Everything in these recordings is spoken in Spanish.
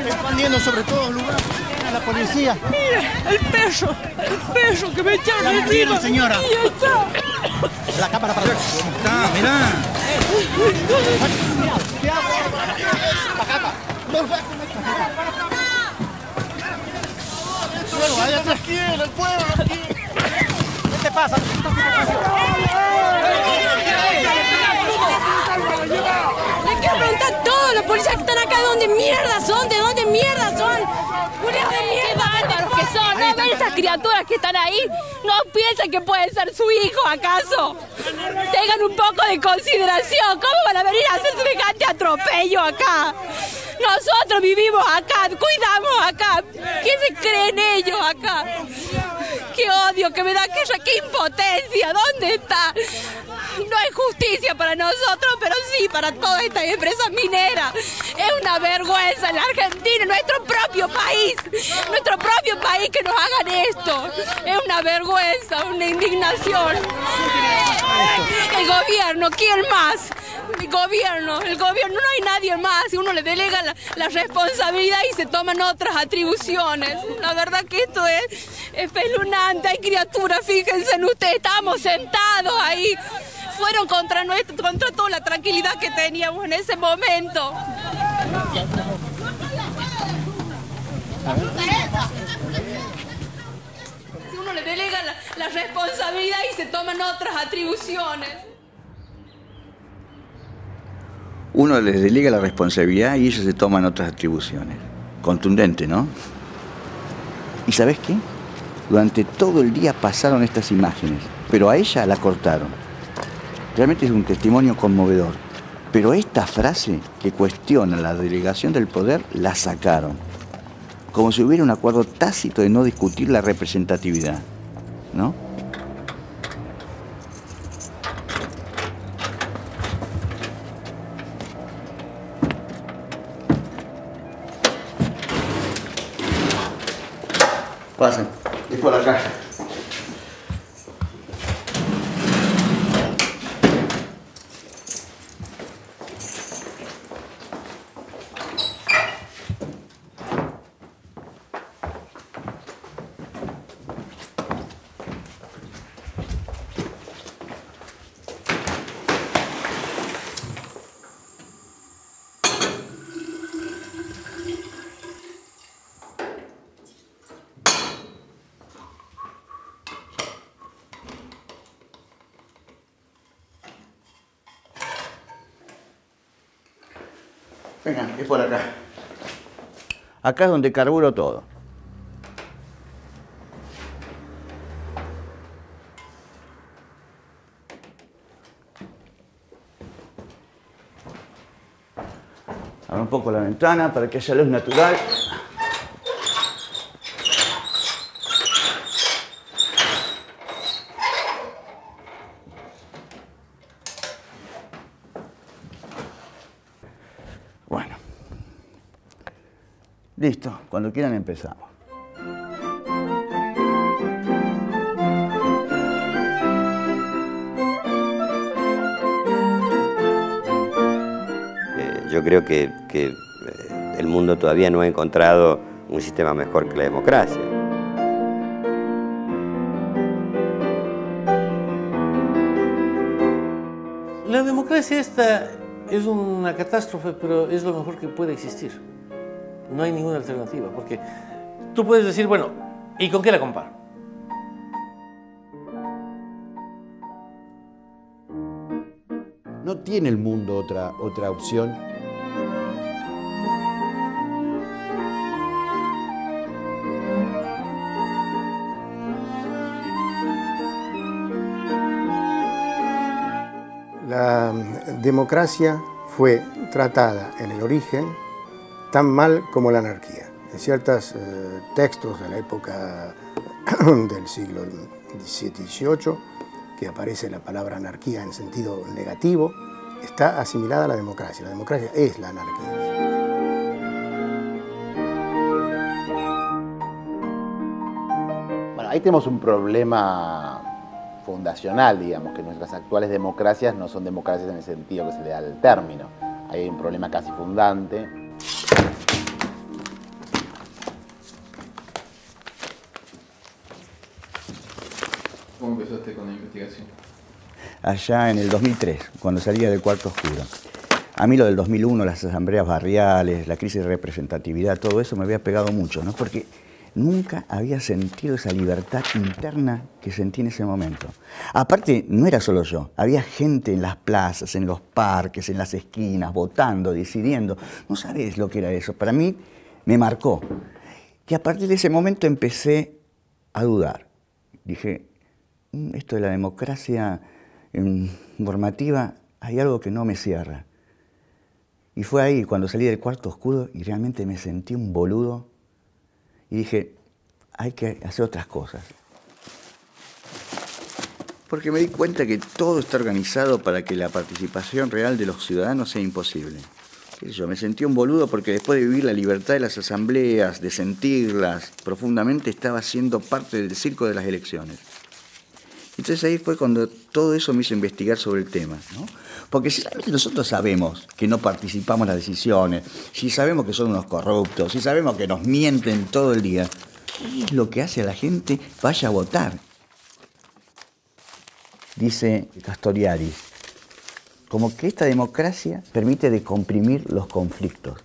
expandiendo sobre todo lugares a la policía. Mira, el perro que me echaron encima. Señora. Y está. La cámara para atrás. Está, mirá. Tranquilo, el pueblo. ¿Qué te pasa? Le quiero preguntar a todos los policías que están acá de dónde mierda son, de dónde mierda son. ¡Culiados de mierda! ¡Qué bárbaros que son! ¿No ven esas criaturas que están ahí? ¿No piensan que puede ser su hijo, acaso? Tengan un poco de consideración. ¿Cómo van a venir a hacer semejante atropello acá? Nosotros vivimos acá, cuidamos acá. ¿Qué se creen ellos acá? ¡Qué odio que me da aquella! ¡Qué impotencia! ¿Dónde está? No hay justicia para nosotros, pero sí para todas estas empresas mineras. Es una vergüenza en la Argentina, nuestro propio país que nos hagan esto. Es una vergüenza, una indignación. El gobierno, ¿quién más? El gobierno, no hay nadie más. Uno le delega la responsabilidad y se toman otras atribuciones. La verdad que esto es espeluznante. Hay criaturas, fíjense en ustedes, estábamos sentados ahí. Fueron contra toda la tranquilidad que teníamos en ese momento. Si uno le delega la responsabilidad y se toman otras atribuciones. Uno les delega la responsabilidad y ellos se toman otras atribuciones. Contundente, ¿no? ¿Y sabes qué? Durante todo el día pasaron estas imágenes, pero a ella la cortaron. Realmente es un testimonio conmovedor. Pero esta frase que cuestiona la delegación del poder la sacaron. Como si hubiera un acuerdo tácito de no discutir la representatividad, ¿no? Pasen, es por acá. Venga, es por acá. Acá es donde carburo todo. Abro un poco la ventana para que haya luz natural. Bueno. Listo, cuando quieran empezamos. Yo creo que el mundo todavía no ha encontrado un sistema mejor que la democracia. La democracia esta es una catástrofe, pero es lo mejor que puede existir. No hay ninguna alternativa, porque tú puedes decir, bueno, ¿y con qué la comparo? ¿No tiene el mundo otra opción? La democracia fue tratada en el origen tan mal como la anarquía. En ciertos textos de la época del siglo XVII y XVIII, que aparece la palabra anarquía en sentido negativo, está asimilada a la democracia. La democracia es la anarquía. Bueno, ahí tenemos un problema fundacional, digamos, que nuestras actuales democracias no son democracias en el sentido que se le da al término. Ahí hay un problema casi fundante. ¿Cómo empezaste con la investigación? Allá en el 2003, cuando salía del Cuarto Oscuro. A mí lo del 2001, las asambleas barriales, la crisis de representatividad, todo eso me había pegado mucho, ¿no? Porque nunca había sentido esa libertad interna que sentí en ese momento. Aparte, no era solo yo, había gente en las plazas, en los parques, en las esquinas, votando, decidiendo. No sabés lo que era eso. Para mí me marcó. Y a partir de ese momento empecé a dudar. Dije, esto de la democracia normativa, hay algo que no me cierra. Y fue ahí cuando salí del Cuarto Oscuro y realmente me sentí un boludo. Y dije, hay que hacer otras cosas. Porque me di cuenta que todo está organizado para que la participación real de los ciudadanos sea imposible. ¿Qué sé yo? Me sentí un boludo porque después de vivir la libertad de las asambleas, de sentirlas profundamente, estaba siendo parte del circo de las elecciones. Entonces ahí fue cuando todo eso me hizo investigar sobre el tema, ¿no? Porque si realmente nosotros sabemos que no participamos en las decisiones, si sabemos que son unos corruptos, si sabemos que nos mienten todo el día, ¿qué es lo que hace a la gente vaya a votar? Dice Castoriadis, como que esta democracia permite decomprimir los conflictos.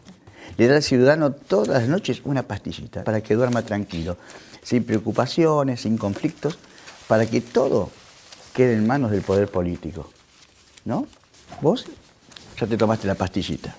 Le da al ciudadano todas las noches una pastillita para que duerma tranquilo, sin preocupaciones, sin conflictos, para que todo quede en manos del poder político, ¿no? Vos ya te tomaste la pastillita.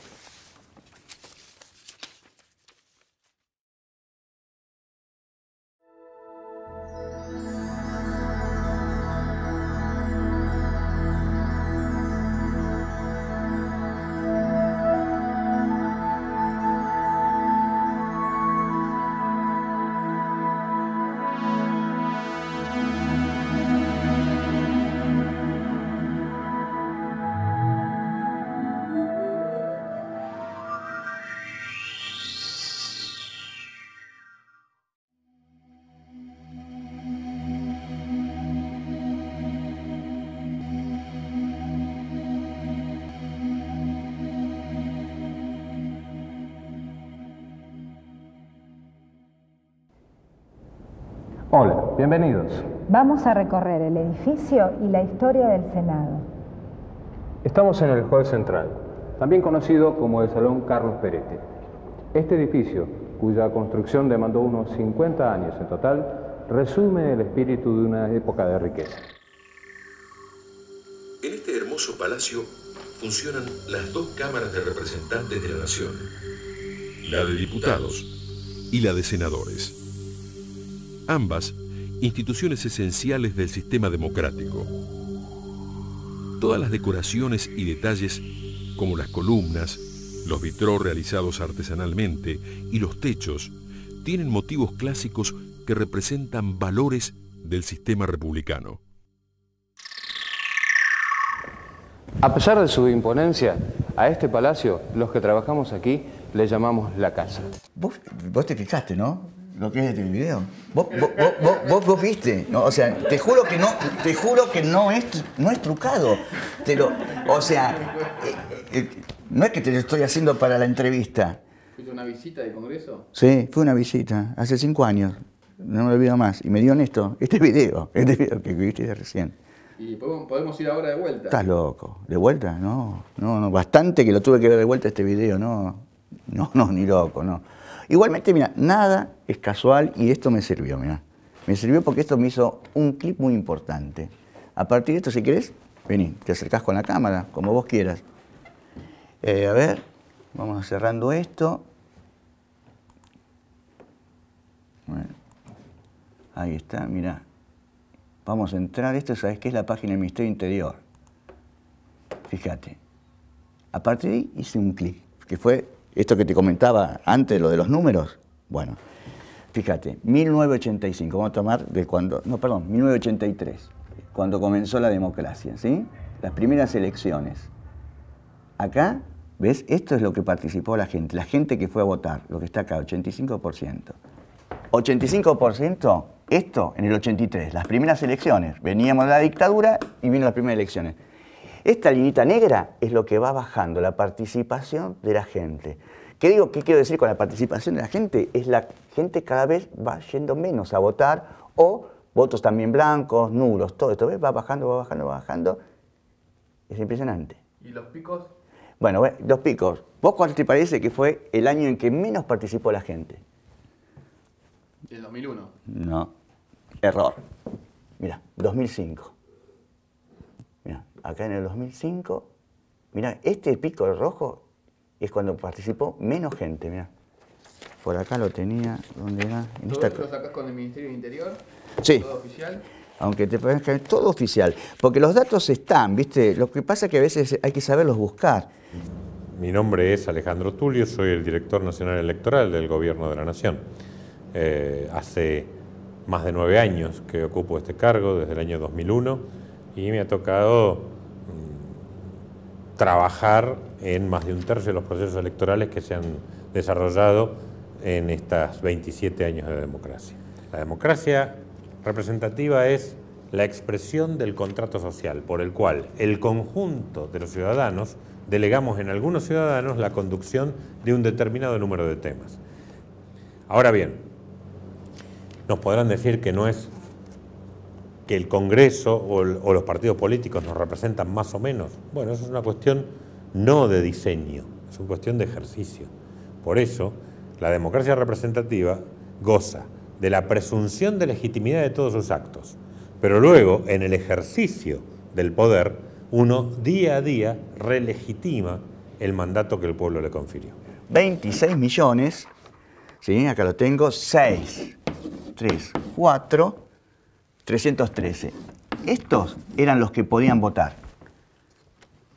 Hola, bienvenidos. Vamos a recorrer el edificio y la historia del Senado. Estamos en el Hall Central, también conocido como el Salón Carlos Perete. Este edificio, cuya construcción demandó unos 50 años en total, resume el espíritu de una época de riqueza. En este hermoso palacio funcionan las dos cámaras de representantes de la nación, la de diputados y la de senadores. Ambas, instituciones esenciales del sistema democrático. Todas las decoraciones y detalles, como las columnas, los vitrós realizados artesanalmente y los techos, tienen motivos clásicos que representan valores del sistema republicano. A pesar de su imponencia, a este palacio, los que trabajamos aquí, le llamamos la casa. Vos te fijaste, ¿no? Lo que es este video. Vos viste, ¿no? O sea, te juro que no es trucado. O sea, no es que te lo estoy haciendo para la entrevista. ¿Fuiste una visita de Congreso? Sí, fue una visita, hace 5 años. No me lo olvido más. Y me dio este video que viste recién. ¿Y podemos ir ahora de vuelta? Estás loco. ¿De vuelta? No. Bastante que lo tuve que ver de vuelta este video. No, ni loco, no. Igualmente, mira, nada es casual y esto me sirvió, mira. Me sirvió porque esto me hizo un clip muy importante. A partir de esto, si querés, vení, te acercás con la cámara, como vos quieras. A ver, vamos cerrando esto. Bueno, ahí está, mira. Vamos a entrar, esto, ¿sabés qué es la página del Ministerio Interior? Fíjate. A partir de ahí hice un clic, que fue esto que te comentaba antes, lo de los números. Bueno, fíjate, 1985, vamos a tomar de cuando, 1983, cuando comenzó la democracia, ¿sí? Las primeras elecciones. Acá, ¿ves? Esto es lo que participó la gente que fue a votar, lo que está acá, 85%. 85%, esto en el 83, las primeras elecciones. Veníamos de la dictadura y vino las primeras elecciones. Esta linita negra es lo que va bajando, la participación de la gente. ¿Qué quiero decir con la participación de la gente? Es la gente cada vez va yendo menos a votar o votos también blancos, nulos, todo esto, ¿ves? Va bajando, va bajando, va bajando. Es impresionante. ¿Y los picos? Bueno, los picos. ¿Vos cuál te parece que fue el año en que menos participó la gente? ¿El 2001? No, error. Mira, 2005. Mira, acá en el 2005, mira, este pico rojo es cuando participó menos gente, mira. Por acá lo tenía, ¿dónde era? En ¿Todo esta... esto lo sacás con el Ministerio del Interior? Sí. ¿Todo oficial? Aunque te parezca que es todo oficial, porque los datos están, ¿viste? Lo que pasa es que a veces hay que saberlos buscar. Mi nombre es Alejandro Tulio, soy el director nacional electoral del Gobierno de la Nación. Hace más de 9 años que ocupo este cargo, desde el año 2001, y me ha tocado trabajar en más de un tercio de los procesos electorales que se han desarrollado en estos 27 años de democracia. La democracia representativa es la expresión del contrato social, por el cual el conjunto de los ciudadanos delegamos en algunos ciudadanos la conducción de un determinado número de temas. Ahora bien, nos podrán decir que no es que el Congreso o los partidos políticos nos representan más o menos. Bueno, eso es una cuestión no de diseño, es una cuestión de ejercicio. Por eso, la democracia representativa goza de la presunción de legitimidad de todos sus actos, pero luego, en el ejercicio del poder, uno día a día relegitima el mandato que el pueblo le confirió. 26 millones, ¿sí? Acá lo tengo, 6, 3, 4, 313. Estos eran los que podían votar.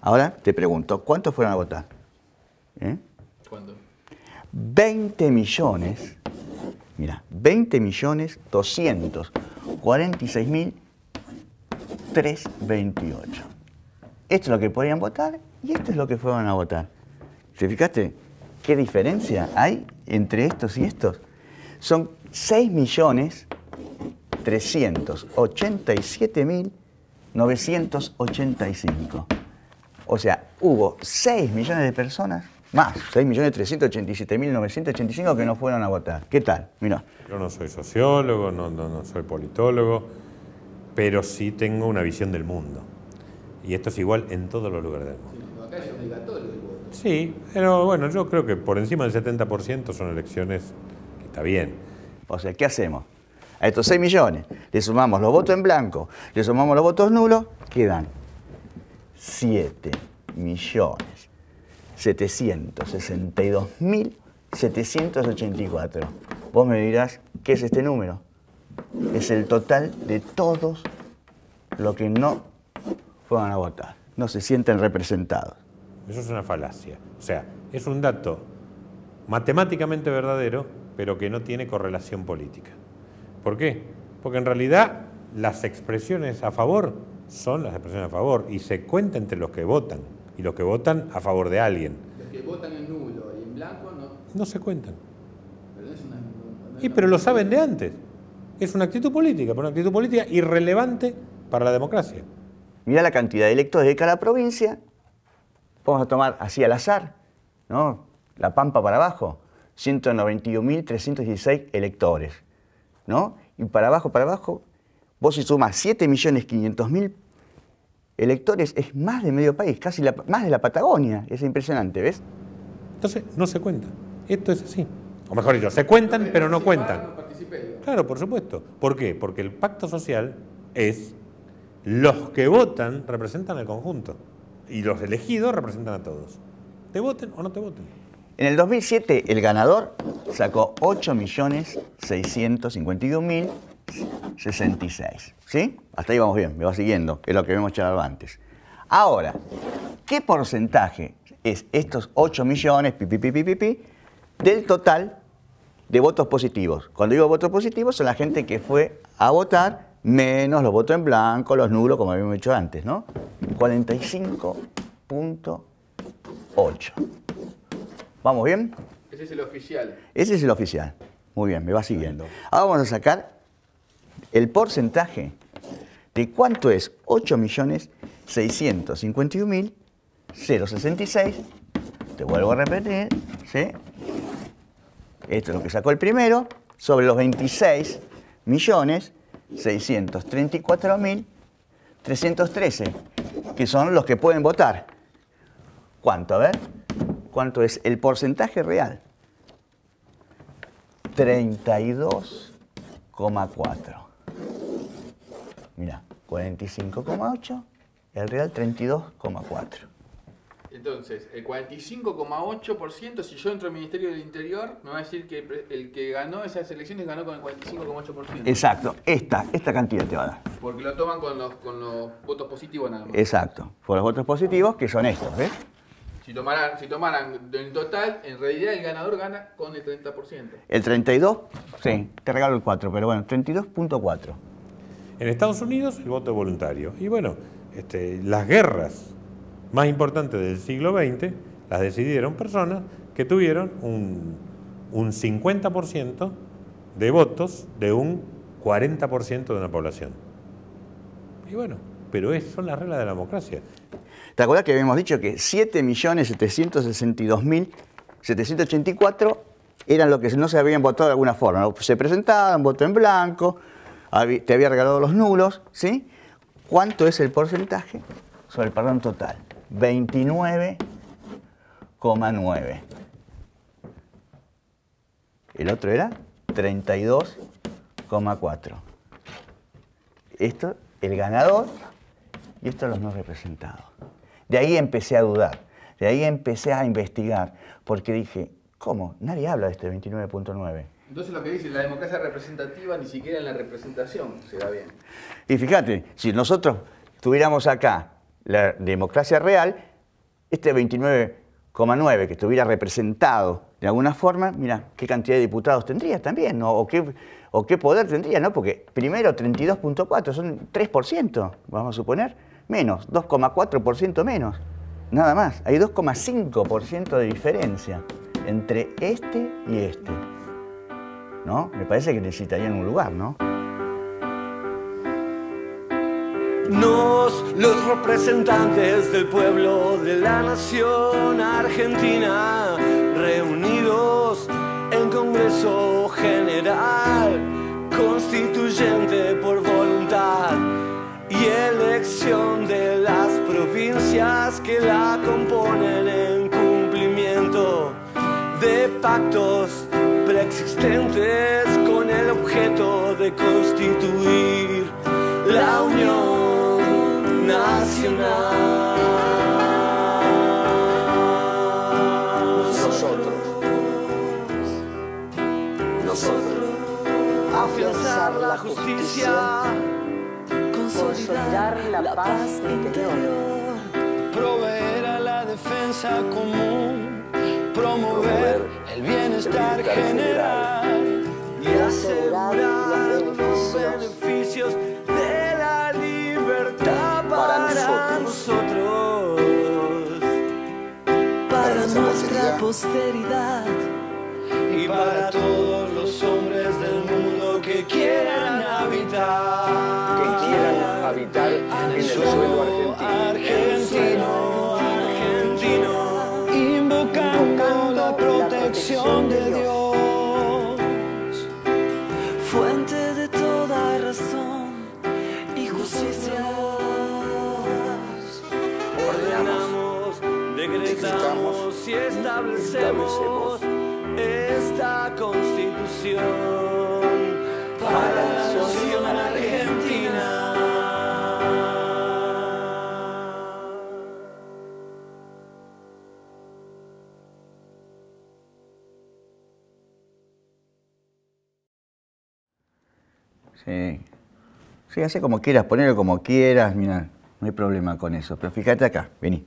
Ahora te pregunto, ¿cuántos fueron a votar? ¿Cuánto? 20 millones, mira, 20 millones 246 mil 328. Esto es lo que podían votar y esto es lo que fueron a votar. ¿Te fijaste qué diferencia hay entre estos y estos? Son 6 millones 387 mil 985. O sea, hubo 6 millones de personas, más 6.387.985 que no fueron a votar. ¿Qué tal? Mirá. Yo no soy sociólogo, no soy politólogo, pero sí tengo una visión del mundo. Y esto es igual en todos los lugares del mundo. Acá es obligatorio el voto. Sí, pero bueno, yo creo que por encima del 70% son elecciones que está bien. O sea, ¿qué hacemos? A estos 6 millones le sumamos los votos en blanco, le sumamos los votos nulos, quedan 7.762.784. Vos me dirás, ¿qué es este número? Es el total de todos los que no fueron a votar. No se sienten representados. Eso es una falacia. O sea, es un dato matemáticamente verdadero, pero que no tiene correlación política. ¿Por qué? Porque en realidad las expresiones a favor son las expresiones a favor y se cuenta entre los que votan y los que votan a favor de alguien. Los que votan en nulo y en blanco no se cuentan. Pero es una, Pero lo saben de antes. Es una actitud política, pero una actitud política irrelevante para la democracia. Mirá la cantidad de electores de cada provincia. Vamos a tomar así al azar, ¿no? La Pampa para abajo, 191.316 electores, ¿no? Y para abajo, vos si sumas 7.500.000 electores, es más de medio país, casi más de la Patagonia. Es impresionante, ¿ves? Entonces, no se cuenta. Esto es así. O mejor dicho, se cuentan, pero no cuentan. Claro, por supuesto. ¿Por qué? Porque el pacto social es los que votan representan al conjunto y los elegidos representan a todos. ¿Te voten o no te voten? En el 2007 el ganador sacó 8.652.066. ¿Sí? Hasta ahí vamos bien, me va siguiendo, es lo que hemos charlado antes. Ahora, ¿qué porcentaje es estos 8 millones del total de votos positivos? Cuando digo votos positivos son la gente que fue a votar menos los votos en blanco, los nulos, como habíamos dicho antes, ¿no? 45.8. ¿Vamos bien? Ese es el oficial. Ese es el oficial. Muy bien, me va siguiendo. Ahora vamos a sacar el porcentaje de cuánto es 8.651.066. Te vuelvo a repetir, ¿sí? Esto es lo que sacó el primero, sobre los 26 millones 634.313, que son los que pueden votar. ¿Cuánto? A ver, ¿cuánto es el porcentaje real? 32,4. Mirá, 45,8, el real 32,4. Entonces, el 45,8%, si yo entro al Ministerio del Interior, me va a decir que el que ganó esas elecciones ganó con el 45,8%. Exacto, esta cantidad te va a dar. Porque lo toman con los votos positivos nada más. Exacto, por los votos positivos, que son estos, ¿ves? Si tomaran en total, en realidad el ganador gana con el 30%. El 32, sí, te regalo el 4, pero bueno, 32,4. En Estados Unidos el voto es voluntario. Y bueno, las guerras más importantes del siglo XX las decidieron personas que tuvieron un 50% de votos de un 40% de una población. Y bueno, pero son las reglas de la democracia. ¿Te acuerdas que habíamos dicho que 7.762.784 eran los que no se habían votado de alguna forma? ¿No? Se presentaban, voto en blanco, te había regalado los nulos, ¿sí? ¿Cuánto es el porcentaje sobre el padrón total? 29,9. El otro era 32,4. Esto, el ganador, y esto los no representados. De ahí empecé a dudar, de ahí empecé a investigar, porque dije, ¿cómo? Nadie habla de este 29,9. Entonces lo que dice la democracia representativa ni siquiera en la representación se da bien. Y fíjate, si nosotros tuviéramos acá la democracia real, este 29,9 que estuviera representado de alguna forma, mira, qué cantidad de diputados tendría también, ¿no? O qué poder tendría, ¿no? Porque primero 32,4 son 3%, vamos a suponer, menos, 2,4% menos, nada más. Hay 2,5% de diferencia entre este y este, ¿no? Me parece que necesitarían un lugar, ¿no? Los representantes del pueblo de la nación argentina, reunidos en Congreso General, constituyente por voluntad y elección de las provincias que la componen en cumplimiento de pactos preexistentes con el objeto de constituir la Unión Nacional. Nosotros, afianzar la justicia, consolidar la paz interior, proveer a la defensa común, promover el bienestar general y asegurar los beneficios de la libertad para nosotros, para nuestra posteridad y para todos los hombres del mundo que quieran habitar en el suelo argentino, invocando la protección de Dios, fuente de toda razón y justicia. Ordenamos, decretamos y establecemos esta Constitución para la nación argentina. Sí. Sí, hace como quieras, ponelo como quieras, mira, no hay problema con eso. Pero fíjate acá, vení.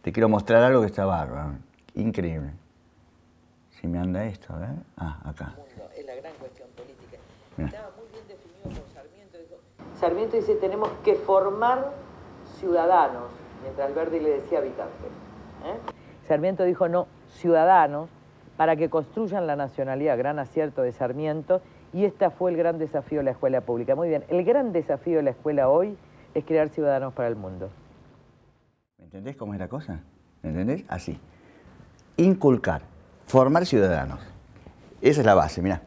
Te quiero mostrar algo que está bárbaro. Increíble. Si me anda esto, ¿eh? Ah, acá. Es la gran cuestión política. Mira. Estaba muy bien definido por Sarmiento. Sarmiento dice, tenemos que formar ciudadanos, mientras Verdi le decía habitantes. Sarmiento dijo, no, ciudadanos, para que construyan la nacionalidad, gran acierto de Sarmiento, y este fue el gran desafío de la escuela pública. Muy bien, el gran desafío de la escuela hoy es crear ciudadanos para el mundo. ¿Me entendés cómo es la cosa? ¿Me entendés? Así. Inculcar, formar ciudadanos. Esa es la base, mirá.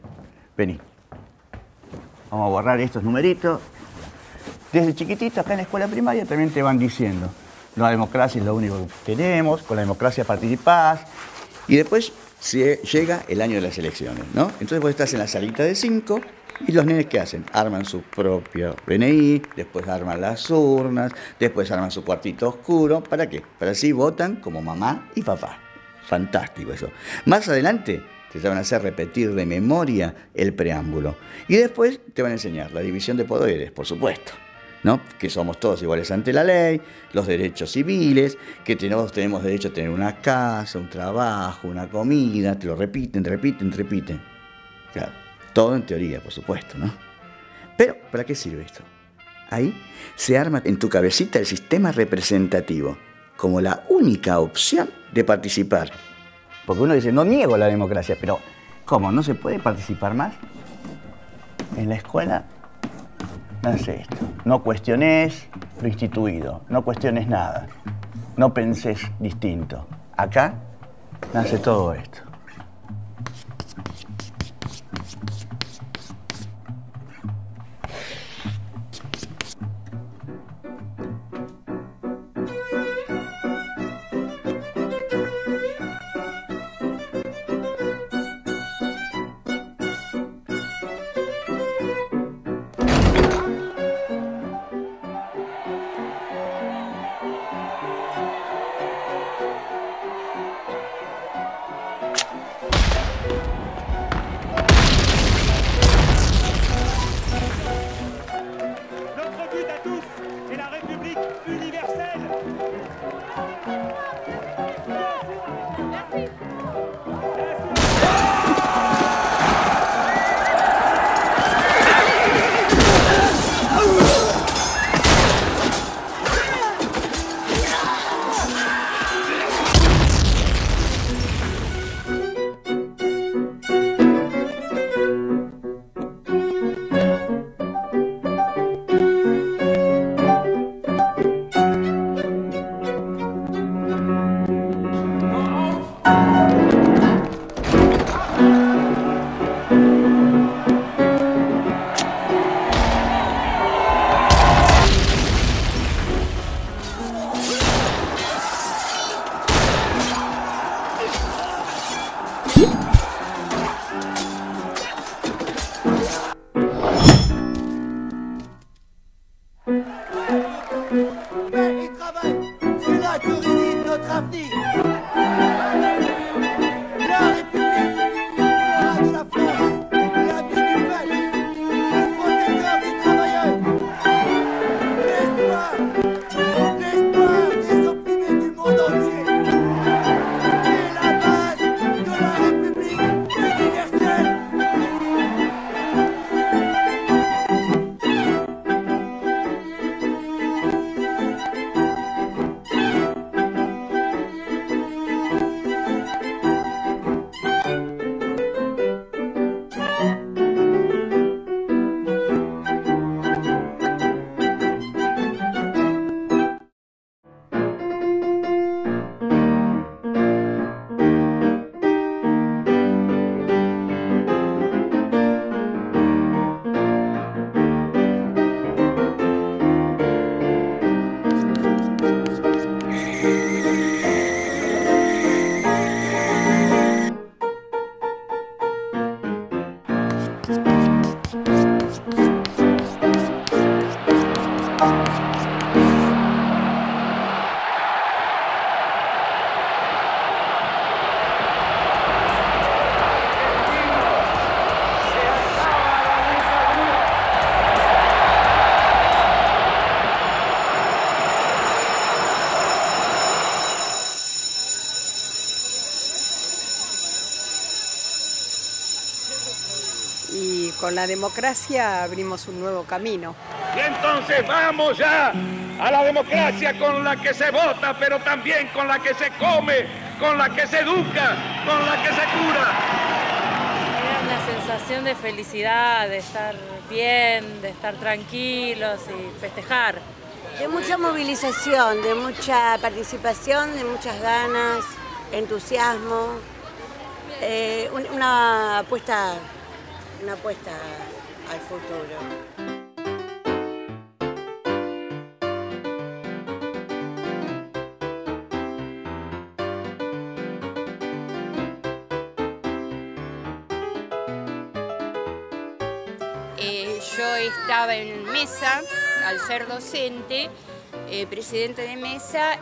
Vení. Vamos a borrar estos numeritos. Desde chiquitito, acá en la escuela primaria, también te van diciendo, la democracia es lo único que tenemos, con la democracia participás. Y después llega el año de las elecciones, ¿no? Entonces vos estás en la salita de 5 y los nenes, ¿qué hacen? Arman su propio DNI, después arman las urnas, después arman su cuartito oscuro. ¿Para qué? Para así votan como mamá y papá. Fantástico eso. Más adelante te van a hacer repetir de memoria el preámbulo. Y después te van a enseñar la división de poderes, por supuesto, ¿no? Que somos todos iguales ante la ley, los derechos civiles, que todos tenemos derecho a tener una casa, un trabajo, una comida. Te lo repiten. Claro, todo en teoría, por supuesto, ¿no? Pero, ¿para qué sirve esto? Ahí se arma en tu cabecita el sistema representativo como la única opción de participar. Porque uno dice, no niego la democracia, pero ¿cómo? ¿No se puede participar más? En la escuela nace esto. No cuestiones lo instituido, no cuestiones nada, no penses distinto. Acá nace todo esto. Y con la democracia abrimos un nuevo camino. Y entonces vamos ya a la democracia con la que se vota, pero también con la que se come, con la que se educa, con la que se cura. Era una sensación de felicidad, de estar bien, de estar tranquilos y festejar. De mucha movilización, de mucha participación, de muchas ganas, entusiasmo, una apuesta al futuro. Yo estaba en mesa, al ser docente, presidente de mesa,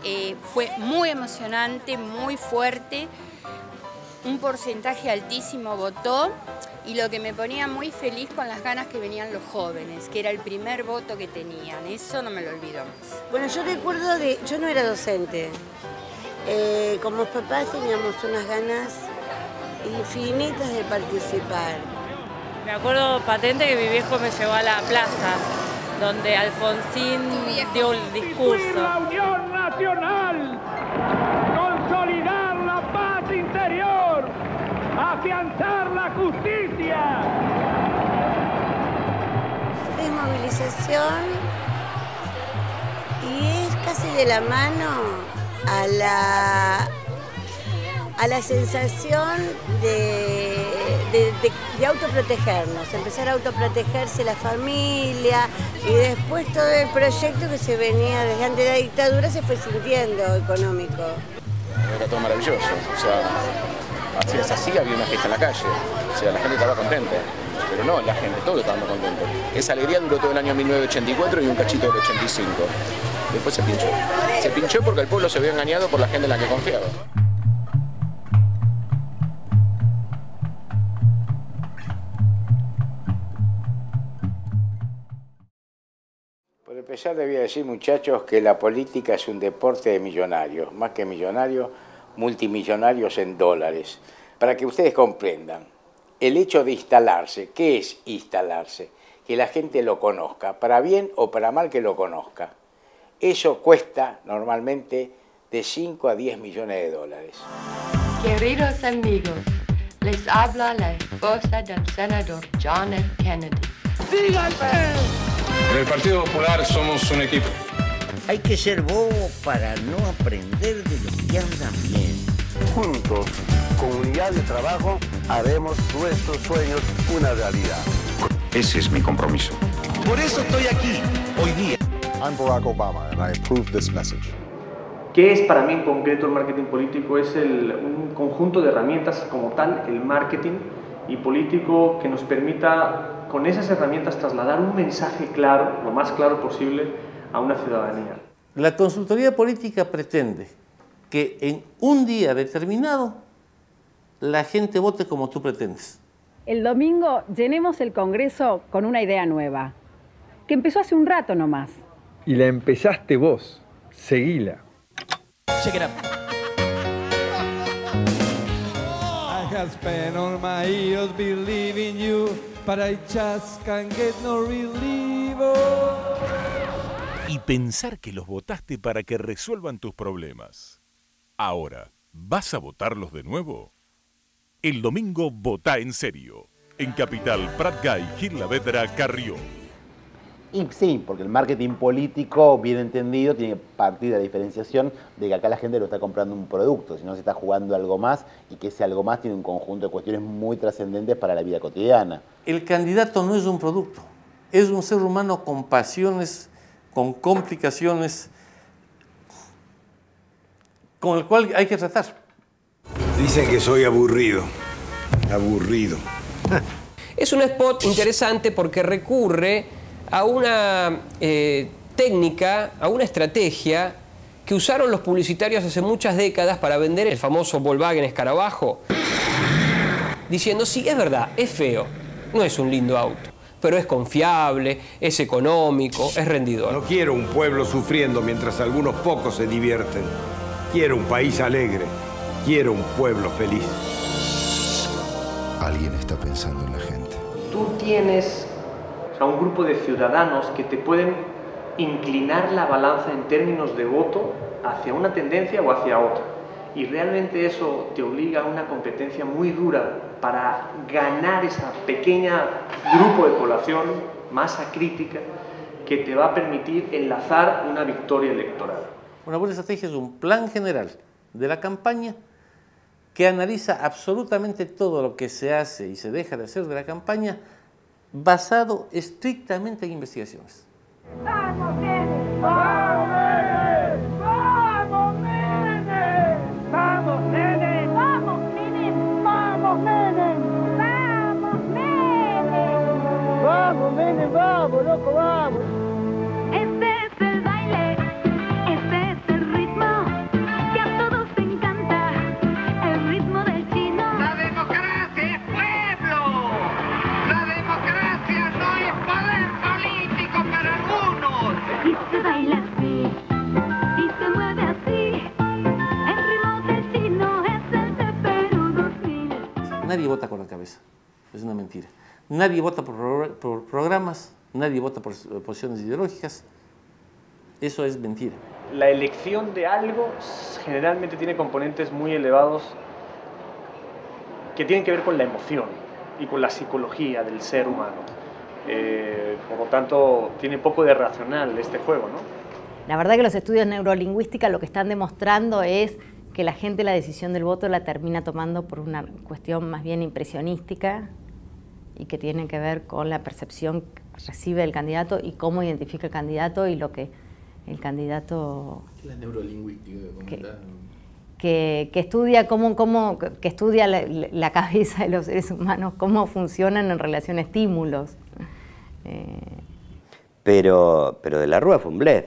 fue muy emocionante, muy fuerte, un porcentaje altísimo votó y lo que me ponía muy feliz con las ganas que venían los jóvenes, que era el primer voto que tenían, eso no me lo olvido más. Bueno, yo recuerdo yo no era docente, como papás teníamos unas ganas infinitas de participar. Me acuerdo patente que mi viejo me llevó a la plaza, donde Alfonsín dio el discurso. La Unión Nacional, consolidar la paz interior, afianzar la justicia. Es movilización y es casi de la mano a la sensación de autoprotegernos, empezar a autoprotegerse la familia y después todo el proyecto que se venía desde antes de la dictadura se fue sintiendo económico. Era todo maravilloso, o sea, hacías así, había una fiesta en la calle, o sea, la gente estaba contenta, pero no, la gente, todos estaban contentos. Esa alegría duró todo el año 1984 y un cachito del 85. Después se pinchó. Se pinchó porque el pueblo se vio engañado por la gente en la que confiaba. Por empezar, le voy a decir, muchachos, que la política es un deporte de millonarios, más que millonarios, multimillonarios en dólares. Para que ustedes comprendan, el hecho de instalarse, ¿qué es instalarse? Que la gente lo conozca, para bien o para mal que lo conozca. Eso cuesta normalmente de 5 a 10 millones de dólares. Queridos amigos, les habla la esposa del senador John F. Kennedy. ¡Díganme! En el Partido Popular somos un equipo. Hay que ser bobo para no aprender de los que andan bien. Juntos, con unidad de trabajo, haremos nuestros sueños una realidad. Ese es mi compromiso. Por eso estoy aquí, hoy día. I'm Barack Obama and I approve this message. ¿Qué es para mí en concreto el marketing político? Es un conjunto de herramientas como tal, el marketing y político, que nos permita con esas herramientas trasladar un mensaje claro, lo más claro posible, a una ciudadanía. La consultoría política pretende que en un día determinado la gente vote como tú pretendes. El domingo llenemos el Congreso con una idea nueva, que empezó hace un rato nomás. Y la empezaste vos, seguila. Check it up. I have spent all my years believing you, but I just can't get no relief. Y pensar que los votaste para que resuelvan tus problemas. Ahora, ¿vas a votarlos de nuevo? El domingo votá en serio. En Capital, Pratgay, Gil Lavedra, Carrió. Y sí, porque el marketing político, bien entendido, tiene que partir de la diferenciación de que acá la gente no está comprando un producto, sino se está jugando algo más y que ese algo más tiene un conjunto de cuestiones muy trascendentes para la vida cotidiana. El candidato no es un producto, es un ser humano con pasiones, con complicaciones, con el cual hay que tratar. Dicen que soy aburrido. Aburrido. Es un spot interesante porque recurre a una técnica, a una estrategia que usaron los publicitarios hace muchas décadas para vender el famoso Volkswagen Escarabajo, diciendo, sí, es verdad, es feo, no es un lindo auto, pero es confiable, es económico, es rendidor. No quiero un pueblo sufriendo mientras algunos pocos se divierten. Quiero un país alegre. Quiero un pueblo feliz. Alguien está pensando en la gente. Tú tienes un grupo de ciudadanos que te pueden inclinar la balanza en términos de voto hacia una tendencia o hacia otra. Y realmente eso te obliga a una competencia muy dura para ganar esa pequeña grupo de población, masa crítica, que te va a permitir enlazar una victoria electoral. Una buena estrategia es un plan general de la campaña que analiza absolutamente todo lo que se hace y se deja de hacer de la campaña basado estrictamente en investigaciones. ¡Vamos, Menem! ¡Vamos, Menem! ¡Vamos, Menem! ¡Vamos, Menem! ¡Vamos, Menem! ¡Vamos, Menem! ¡Vamos, Menem! ¡Vamos, Menem! ¡Vamos, loco, vamos! Este es el baile, este es el ritmo que a todos encanta, el ritmo del chino. ¡La democracia es pueblo! ¡La democracia no es poder político para algunos! Y se baila así, y se mueve así, el ritmo del chino es el de Perú 2000. Nadie vota con la cabeza, es una mentira. Nadie vota por programas, nadie vota por posiciones ideológicas. Eso es mentira. La elección de algo generalmente tiene componentes muy elevados que tienen que ver con la emoción y con la psicología del ser humano. Por lo tanto, tiene poco de racional este juego, ¿no? La verdad que los estudios neurolingüísticos lo que están demostrando es que la gente la decisión del voto la termina tomando por una cuestión más bien impresionística y que tiene que ver con la percepción que recibe el candidato y cómo identifica el candidato y lo que el candidato... La neurolingüística que estudia que estudia la cabeza de los seres humanos, cómo funcionan en relación a estímulos. Pero de la Rúa fue un blef.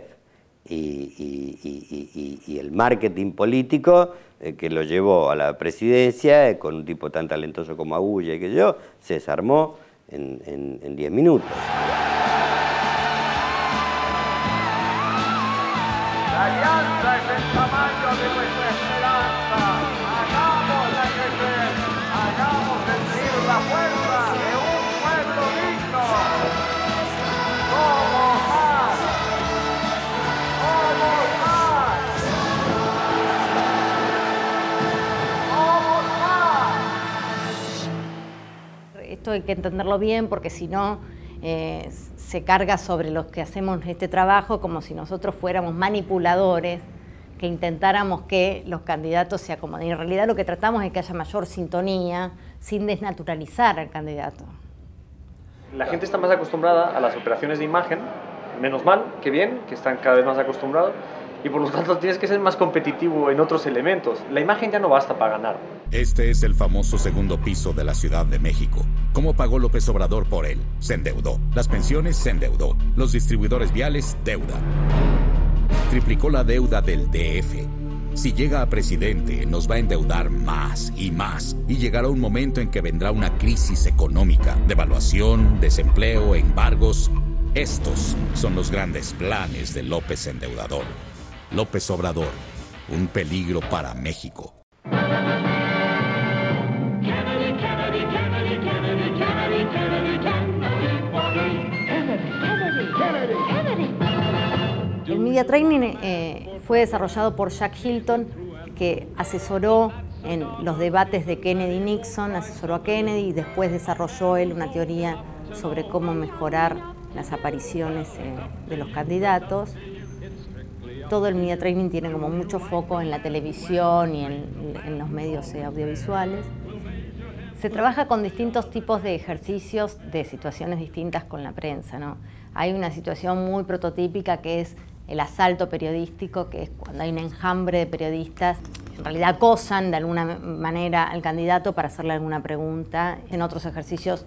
Y el marketing político que lo llevó a la presidencia con un tipo tan talentoso como Agulla y que yo, se desarmó en 10 minutos. La alianza es el tamaño de nuestra esperanza. Hagámosla crecer. Hagamos sentir la fuerza de un pueblo digno. ¡Somos más! ¡Somos más! ¡Somos más! Esto hay que entenderlo bien porque si no se carga sobre los que hacemos este trabajo como si nosotros fuéramos manipuladores, que intentáramos que los candidatos se acomoden. Y en realidad lo que tratamos es que haya mayor sintonía sin desnaturalizar al candidato. La gente está más acostumbrada a las operaciones de imagen, menos mal, que bien, que están cada vez más acostumbrados, y por lo tanto tienes que ser más competitivo en otros elementos. La imagen ya no basta para ganar. Este es el famoso segundo piso de la Ciudad de México. ¿Cómo pagó López Obrador por él? Se endeudó. Las pensiones se endeudó. Los distribuidores viales, deuda. Triplicó la deuda del DF. Si llega a presidente, nos va a endeudar más y más. Y llegará un momento en que vendrá una crisis económica, devaluación, desempleo, embargos. Estos son los grandes planes de López endeudador. López Obrador, un peligro para México. El Media Training fue desarrollado por Jack Hilton, que asesoró en los debates de Kennedy-Nixon, asesoró a Kennedy y después desarrolló él una teoría sobre cómo mejorar las apariciones de los candidatos. Todo el Media Training tiene como mucho foco en la televisión y en los medios audiovisuales. Se trabaja con distintos tipos de ejercicios de situaciones distintas con la prensa, ¿no? Hay una situación muy prototípica que es el asalto periodístico, que es cuando hay un enjambre de periodistas, en realidad acosan de alguna manera al candidato para hacerle alguna pregunta. En otros ejercicios,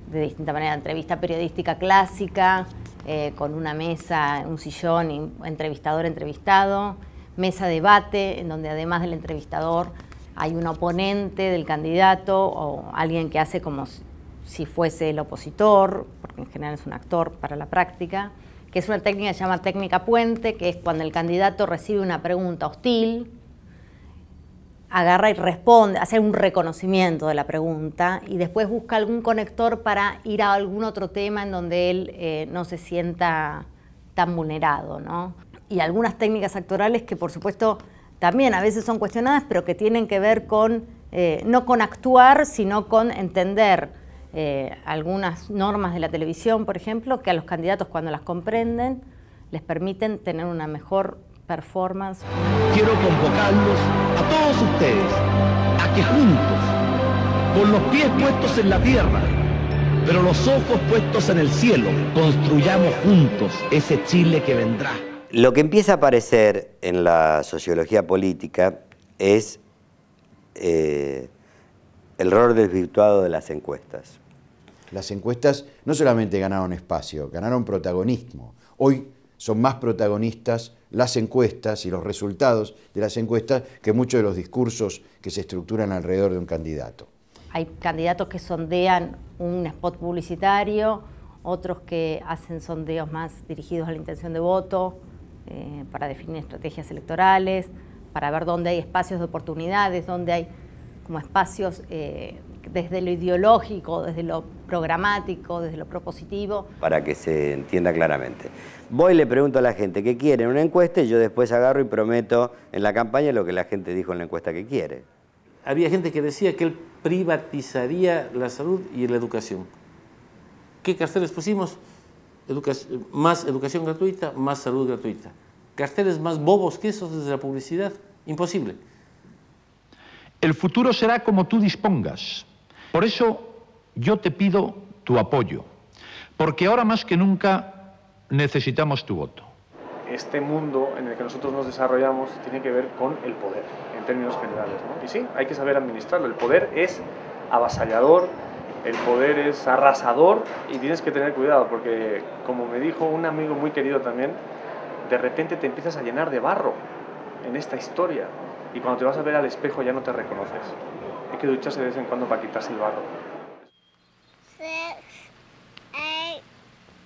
de distinta manera, entrevista periodística clásica, con una mesa, un sillón, y entrevistador-entrevistado, mesa debate, en donde además del entrevistador hay un oponente del candidato o alguien que hace como si fuese el opositor, porque en general es un actor para la práctica, que es una técnica que se llama técnica puente, que es cuando el candidato recibe una pregunta hostil, agarra y responde, hace un reconocimiento de la pregunta y después busca algún conector para ir a algún otro tema en donde él no se sienta tan vulnerado, ¿no? Y algunas técnicas actorales que, por supuesto, también a veces son cuestionadas, pero que tienen que ver con, no con actuar, sino con entender algunas normas de la televisión, por ejemplo, que a los candidatos cuando las comprenden les permiten tener una mejor performance. Quiero convocarlos a todos ustedes a que juntos, con los pies puestos en la tierra, pero los ojos puestos en el cielo. Construyamos juntos ese Chile que vendrá. Lo que empieza a aparecer en la sociología política es el rol desvirtuado de las encuestas. Las encuestas no solamente ganaron espacio, ganaron protagonismo. Hoy son más protagonistas las encuestas y los resultados de las encuestas que muchos de los discursos que se estructuran alrededor de un candidato. Hay candidatos que sondean un spot publicitario, otros que hacen sondeos más dirigidos a la intención de voto, para definir estrategias electorales, para ver dónde hay espacios de oportunidades, dónde hay como espacios desde lo ideológico, desde lo programático, desde lo propositivo. Para que se entienda claramente. Voy y le pregunto a la gente qué quiere en una encuesta y yo después agarro y prometo en la campaña lo que la gente dijo en la encuesta que quiere. Había gente que decía que él privatizaría la salud y la educación. ¿Qué carteles pusimos? Más educación gratuita, más salud gratuita. Carteles más bobos que esos desde la publicidad. Imposible. El futuro será como tú dispongas. Por eso yo te pido tu apoyo, porque ahora más que nunca necesitamos tu voto. Este mundo en el que nosotros nos desarrollamos tiene que ver con el poder, en términos generales, ¿no? Y sí, hay que saber administrarlo. El poder es avasallador, el poder es arrasador y tienes que tener cuidado porque, como me dijo un amigo muy querido también, de repente te empiezas a llenar de barro en esta historia y cuando te vas a ver al espejo ya no te reconoces. Hay que ducharse de vez en cuando para quitarse el barro. 6, 8,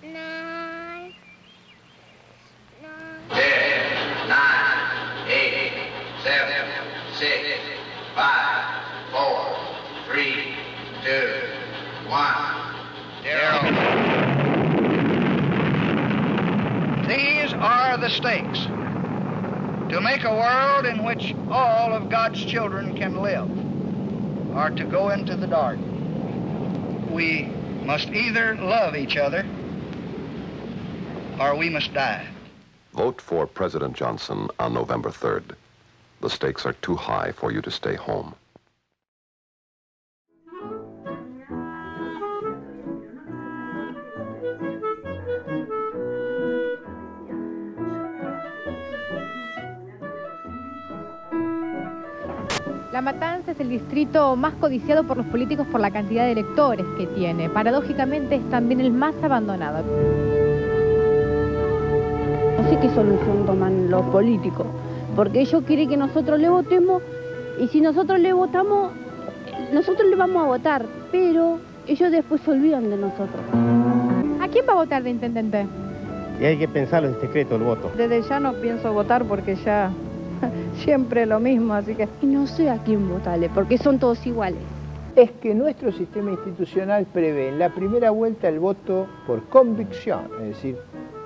9, 10, 9, 8, 7, 6, 5, 4, 3, 2, 1, 0. These are the stakes. To make a world in which all of God's children can live, or to go into the dark. We must either love each other, or we must die. Vote for President Johnson on November 3rd. The stakes are too high for you to stay home. La Matanza es el distrito más codiciado por los políticos por la cantidad de electores que tiene. Paradójicamente es también el más abandonado. No sé qué solución toman los políticos, porque ellos quieren que nosotros le votemos y si nosotros le votamos, nosotros le vamos a votar, pero ellos después se olvidan de nosotros. ¿A quién va a votar de intendente? Y hay que pensarlo en secreto el voto. Desde ya no pienso votar porque ya siempre lo mismo, así que... Y no sé a quién votarle, porque son todos iguales. Es que nuestro sistema institucional prevé en la primera vuelta el voto por convicción, es decir,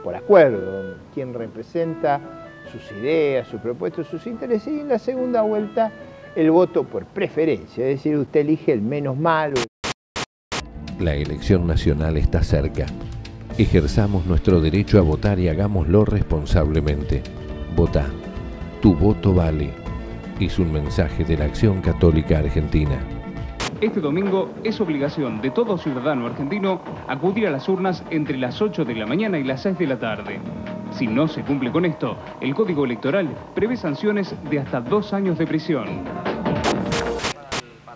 por acuerdo, quien representa sus ideas, sus propuestas, sus intereses, y en la segunda vuelta el voto por preferencia, es decir, usted elige el menos malo. La elección nacional está cerca. Ejerzamos nuestro derecho a votar y hagámoslo responsablemente. Votá. Tu voto vale. Es un mensaje de la Acción Católica Argentina. Este domingo es obligación de todo ciudadano argentino acudir a las urnas entre las 8 de la mañana y las 6 de la tarde. Si no se cumple con esto, el Código Electoral prevé sanciones de hasta 2 años de prisión.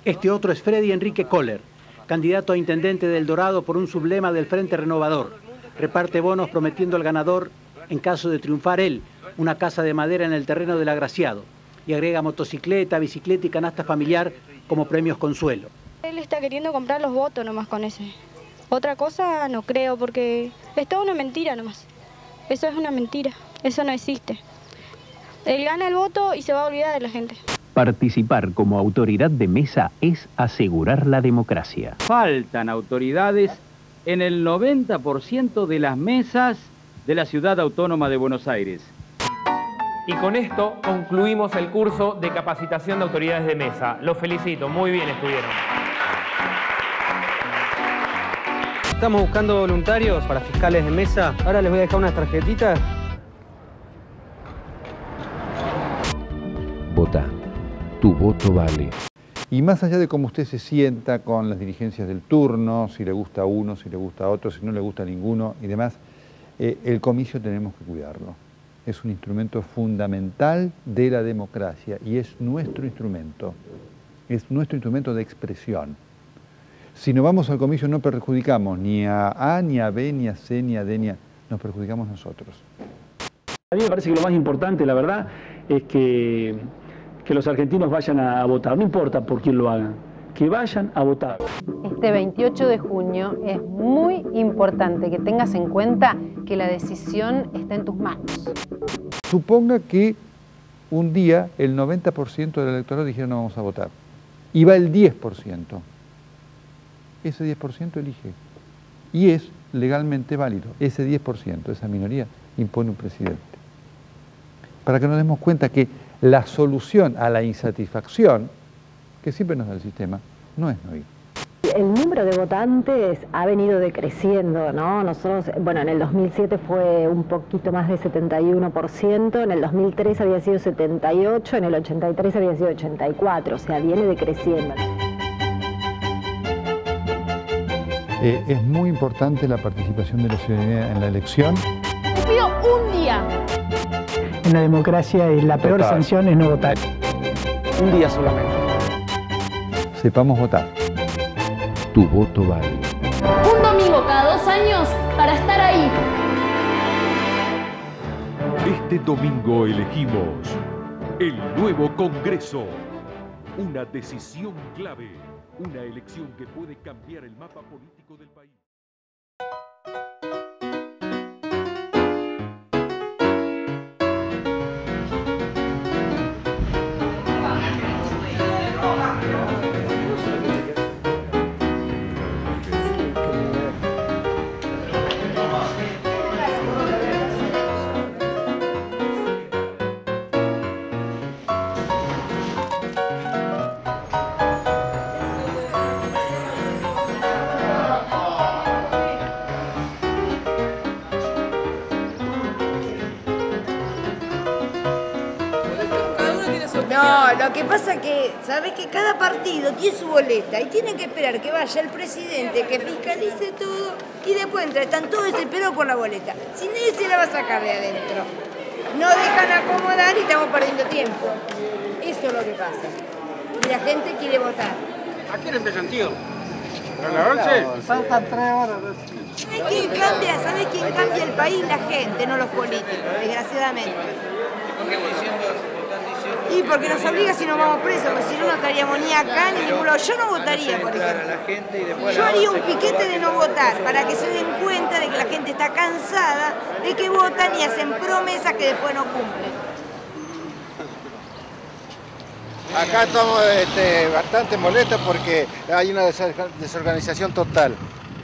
Este otro es Freddy Enrique Kohler, candidato a intendente de El Dorado por un sublema del Frente Renovador. Reparte bonos prometiendo al ganador, en caso de triunfar él, una casa de madera en el terreno del agraciado. Y agrega motocicleta, bicicleta y canasta familiar como premios consuelo. Él está queriendo comprar los votos nomás con ese. Otra cosa no creo, porque es toda una mentira nomás. Eso es una mentira, eso no existe. Él gana el voto y se va a olvidar de la gente. Participar como autoridad de mesa es asegurar la democracia. Faltan autoridades en el 90% de las mesas de la Ciudad Autónoma de Buenos Aires. Y con esto concluimos el curso de capacitación de autoridades de mesa. Los felicito, muy bien estuvieron. Estamos buscando voluntarios para fiscales de mesa. Ahora les voy a dejar unas tarjetitas. Votá. Tu voto vale. Y más allá de cómo usted se sienta con las dirigencias del turno, si le gusta a uno, si le gusta a otro, si no le gusta a ninguno y demás, el comicio tenemos que cuidarlo. Es un instrumento fundamental de la democracia y es nuestro instrumento de expresión. Si no vamos al comicio no perjudicamos ni a A, ni a B, ni a C, ni a D, ni a... nos perjudicamos nosotros. A mí me parece que lo más importante, la verdad, es que los argentinos vayan a votar, no importa por quién lo hagan, que vayan a votar. Este 28 de junio es muy importante que tengas en cuenta que la decisión está en tus manos. Suponga que un día el 90% del electorado dijera no vamos a votar, y va el 10%. Ese 10% elige, y es legalmente válido. Ese 10%, esa minoría, impone un presidente. Para que nos demos cuenta que la solución a la insatisfacción que siempre nos da el sistema no es no ir. El número de votantes ha venido decreciendo, ¿no? Nosotros, bueno, en el 2007 fue un poquito más de 71%, en el 2003 había sido 78%, en el 83 había sido 84%, o sea, viene decreciendo. Es muy importante la participación de la ciudadanía en la elección. Te pido un día. En la democracia la peor sanción es no votar. Un día solamente. Sepamos votar. Tu voto vale. Un domingo cada 2 años para estar ahí. Este domingo elegimos el nuevo Congreso. Una decisión clave. Una elección que puede cambiar el mapa político del país. No, lo que pasa que, ¿sabes? Que cada partido tiene su boleta y tienen que esperar que vaya el presidente, que fiscalice todo y después están todos desesperados por la boleta. Si nadie se la va a sacar de adentro. No dejan acomodar y estamos perdiendo tiempo. Eso es lo que pasa. Y la gente quiere votar. ¿A quién empieza el tío? ¿A la noche? Faltan 3 horas. ¿Sabes quién cambia el país? La gente, no los políticos, desgraciadamente. Y porque nos obliga si no vamos presos, porque si no, no estaríamos ni acá ni en ningún lado. Yo no votaría, por ejemplo. Yo haría un piquete de no votar, para que se den cuenta de que la gente está cansada de que votan y hacen promesas que después no cumplen. Acá estamos bastante molestos porque hay una desorganización total.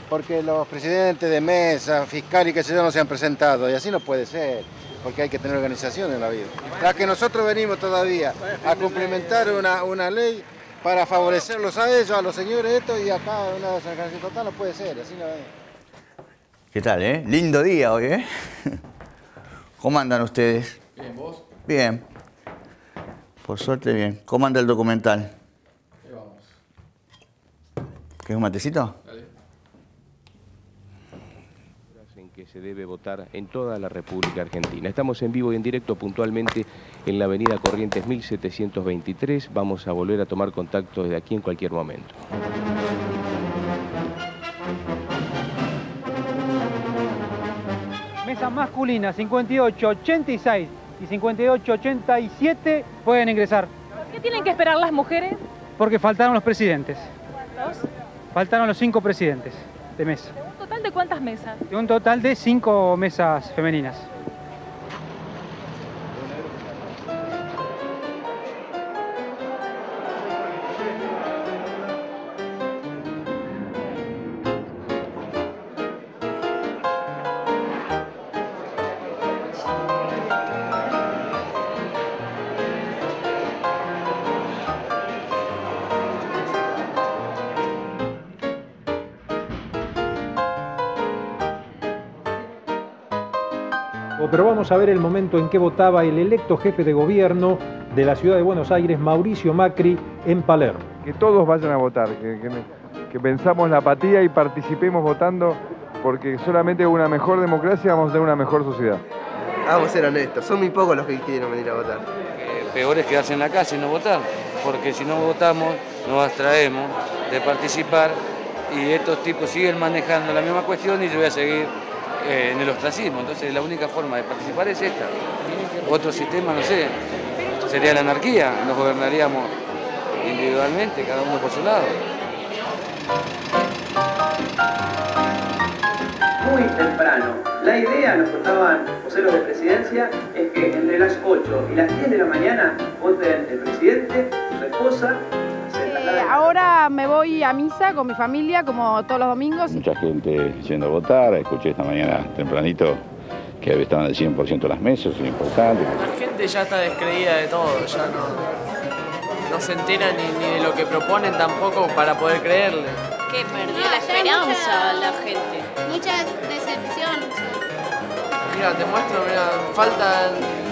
Porque los presidentes de mesa, fiscal y qué sé yo no se han presentado, y así no puede ser. Porque hay que tener organización en la vida. La que nosotros venimos todavía a cumplimentar una ley para favorecerlos a ellos, a los señores estos, y acá una desorganización total no puede ser, así no es. ¿Qué tal, Lindo día hoy, ¿Cómo andan ustedes? Bien, ¿vos? Bien. Por suerte, bien. ¿Cómo anda el documental? Ahí vamos. ¿Querés un matecito? En que se debe votar en toda la República Argentina. Estamos en vivo y en directo puntualmente en la avenida Corrientes 1723. Vamos a volver a tomar contacto desde aquí en cualquier momento. Mesa masculina 58-86 y 58-87 pueden ingresar. ¿Por qué tienen que esperar las mujeres? Porque faltaron los presidentes. ¿Cuántos? Faltaron los 5 presidentes de mesa. ¿Un total de cuántas mesas? Un total de 5 mesas femeninas. Pero vamos a ver el momento en que votaba el electo jefe de gobierno de la ciudad de Buenos Aires, Mauricio Macri, en Palermo. Que todos vayan a votar, que pensamos la apatía y participemos votando, porque solamente con una mejor democracia vamos a tener una mejor sociedad. Vamos a ser honestos, son muy pocos los que quieren venir a votar. Peor es quedarse en la casa y no votar, porque si no votamos nos abstraemos de participar y estos tipos siguen manejando la misma cuestión y yo voy a seguir en el ostracismo. Entonces la única forma de participar es esta. Otro sistema, no sé, sería la anarquía, nos gobernaríamos individualmente, cada uno por su lado. Muy temprano. La idea, nos contaban voceros de presidencia, es que entre las 8 y las 10 de la mañana voten el presidente, su esposa. Ahora me voy a misa con mi familia, como todos los domingos. Mucha gente yendo a votar, escuché esta mañana tempranito que estaban al 100% las mesas, es importante. La gente ya está descreída de todo, ya no se entera ni de lo que proponen tampoco para poder creerle. Que perdió la esperanza la gente. Mucha decepción. Mira, te muestro, mira, falta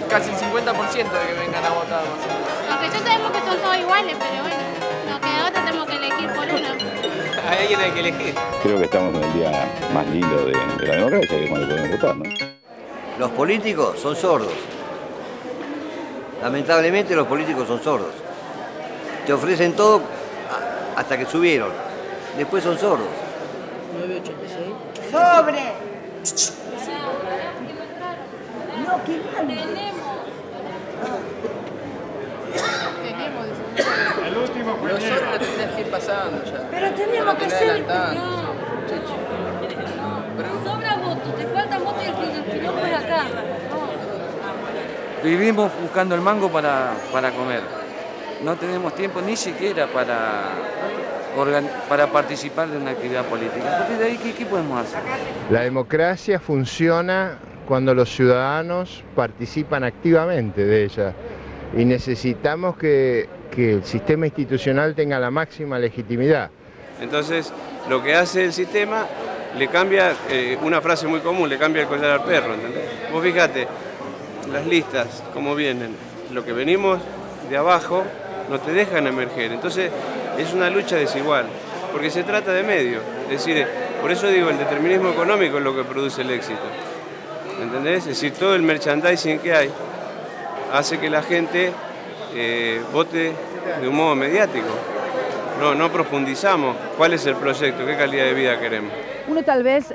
casi el 50% de que vengan a votar. Aunque ya sabemos que son todos iguales, pero bueno, nos queda otra, tenemos que elegir por uno. A alguien hay que elegir. Creo que estamos en el día más lindo de la democracia, que es cuando podemos votar, ¿no? Los políticos son sordos. Lamentablemente los políticos son sordos. Te ofrecen todo hasta que subieron. Después son sordos. 986. ¡Sobre! No, ¿qué El último fue nosotros lo tenés que ir pasando ya. Pero tenemos que ser... Sobra votos, te faltan votos y el quilombo es acá. Vivimos buscando el mango para comer. No tenemos tiempo ni siquiera para participar de una actividad política. Porque de ahí, ¿qué podemos hacer? La democracia funciona cuando los ciudadanos participan activamente de ella y necesitamos que el sistema institucional tenga la máxima legitimidad. Entonces, lo que hace el sistema le cambia, una frase muy común, le cambia el collar al perro, ¿entendés? Vos fíjate, las listas, cómo vienen, lo que venimos de abajo no te dejan emerger, entonces es una lucha desigual, porque se trata de medios, es decir, por eso digo, el determinismo económico es lo que produce el éxito, ¿entendés? Es decir, todo el merchandising que hay hace que la gente vote de un modo mediático. No profundizamos cuál es el proyecto, qué calidad de vida queremos. Uno tal vez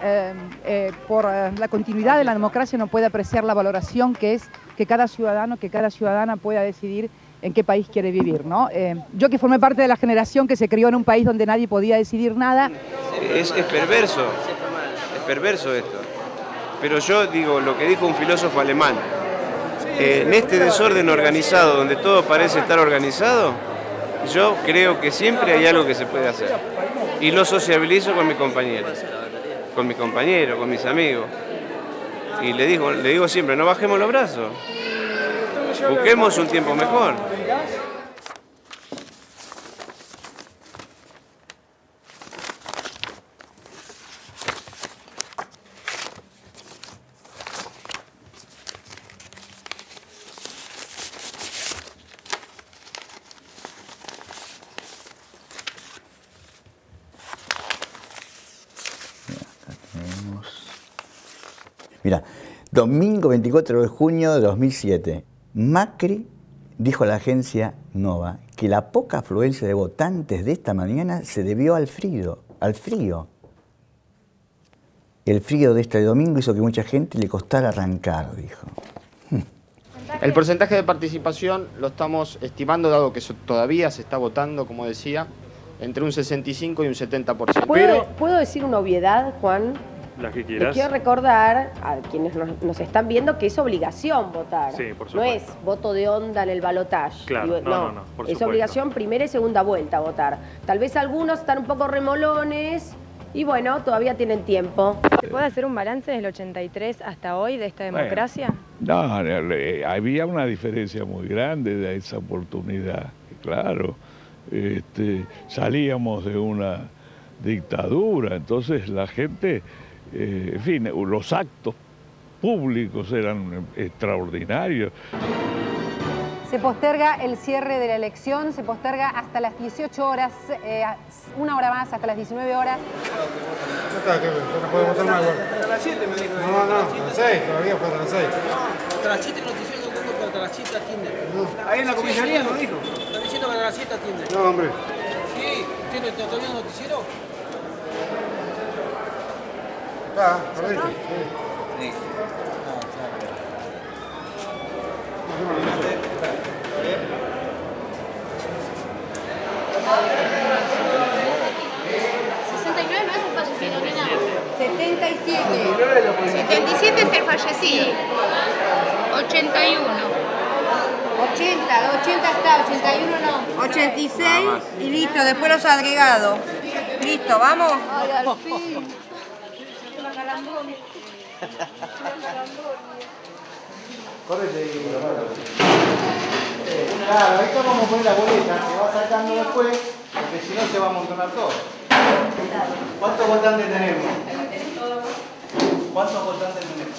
por la continuidad de la democracia no puede apreciar la valoración que es que cada ciudadano, que cada ciudadana pueda decidir en qué país quiere vivir, ¿no? Yo que formé parte de la generación que se crió en un país donde nadie podía decidir nada. Es perverso esto. Pero yo digo lo que dijo un filósofo alemán. En este desorden organizado, donde todo parece estar organizado, yo creo que siempre hay algo que se puede hacer. Y lo sociabilizo con mis compañeros, con mis amigos. Y le digo siempre, no bajemos los brazos. Busquemos un tiempo mejor. Mira, domingo 24 de junio de 2007, Macri dijo a la agencia Nova que la poca afluencia de votantes de esta mañana se debió al frío. El frío de este domingo hizo que mucha gente le costara arrancar, dijo. El porcentaje de participación lo estamos estimando, dado que todavía se está votando, como decía, entre un 65 y un 70%. ¿Puedo decir una obviedad, Juan? La que quieras. Quiero recordar a quienes nos están viendo que es obligación votar. Sí, por supuesto. No es voto de onda en el balotaje. Claro, no, por es supuesto. obligación primera y segunda vuelta a votar. Tal vez algunos están un poco remolones y bueno, todavía tienen tiempo. ¿Se puede hacer un balance del 83 hasta hoy de esta democracia? No, había una diferencia muy grande de esa oportunidad, claro. Salíamos de una dictadura, entonces la gente, en fin, los actos públicos eran extraordinarios. Se posterga el cierre de la elección, se posterga hasta las 18 horas, una hora más, hasta las 19 horas. Ya está, que no podemos votar más igual. Hasta las 7 me dijo. No, hasta las 6, todavía fue hasta las 6. Hasta las 7 nos dijeron que hasta las 7 atienden. Ahí en la comisaría nos dijo. Están diciendo que hasta las 7 atienden. No, hombre. Sí, ¿tiene todavía un noticiero? Está, correcto. Sí. No es el fallecido, nena. 77. 77 es el fallecido. 81. 80 está, 81 no. 86 y listo, después los agregados. Listo, ¿vamos? Ay, al fin. Claro, ahí vamos a poner la boleta, se va sacando después, porque si no se va a amontonar todo. ¿Cuántos votantes tenemos? ¿Cuántos votantes tenemos?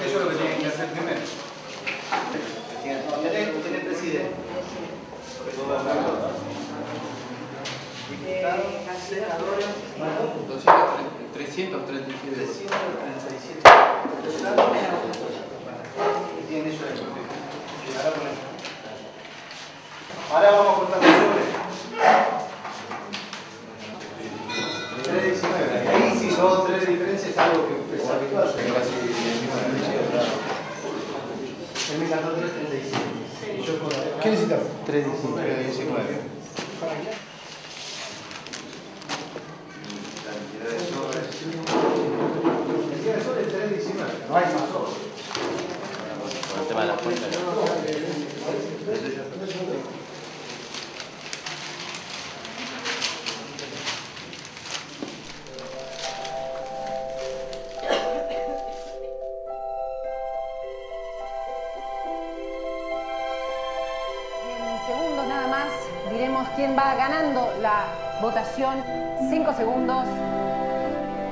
Eso es lo que tienen que hacer primero. ¿Quién es presidente? Diputados, senadores, 337. Tiene eso ahí. Ahora vamos a contar los sobres. 319. Ahí sí son 3 diferencias, es algo que es habitual. Casi el mismo precio. Él me cantó 337. ¿Qué necesitas? 319. El sol es 319. No hay más sobres. El tema de las puertas. En segundos nada más diremos quién va ganando la votación. 5 segundos,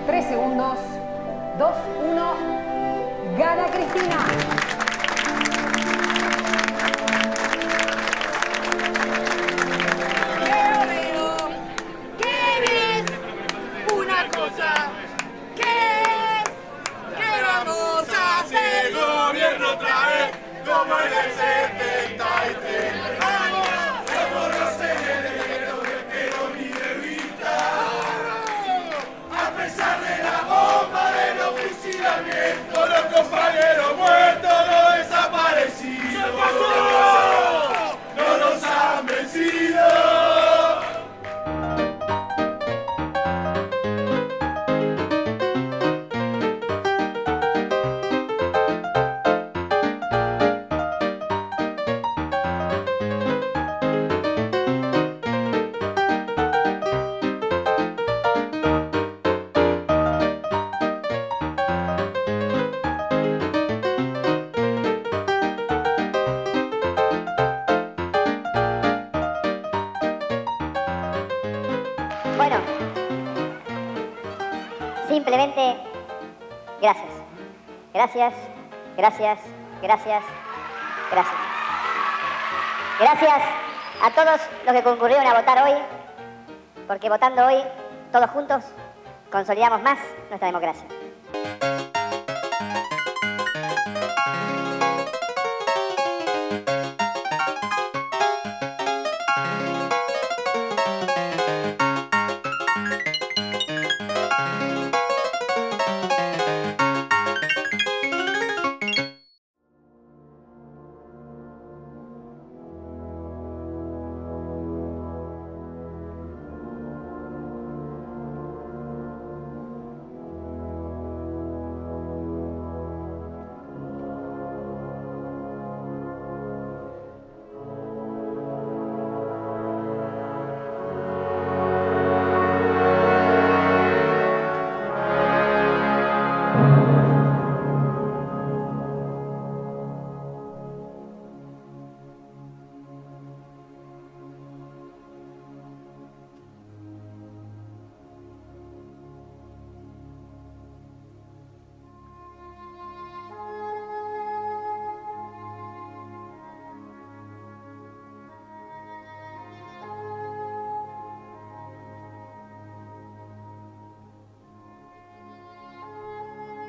3 segundos, 2, 1. Gana Cristina. Una cosa, ¿qué es? ¿Qué vamos a hacer? El gobierno otra vez, como en el 73. ¡Vamos! Somos los herederos de Perón y de Evita. A pesar de la bomba, de los fusilamientos, los compañeros muertos, los desaparecidos. ¿Qué pasó? No nos han vencido. Bueno, simplemente gracias. Gracias, gracias, gracias, gracias. Gracias a todos los que concurrieron a votar hoy, porque votando hoy, todos juntos, consolidamos más nuestra democracia.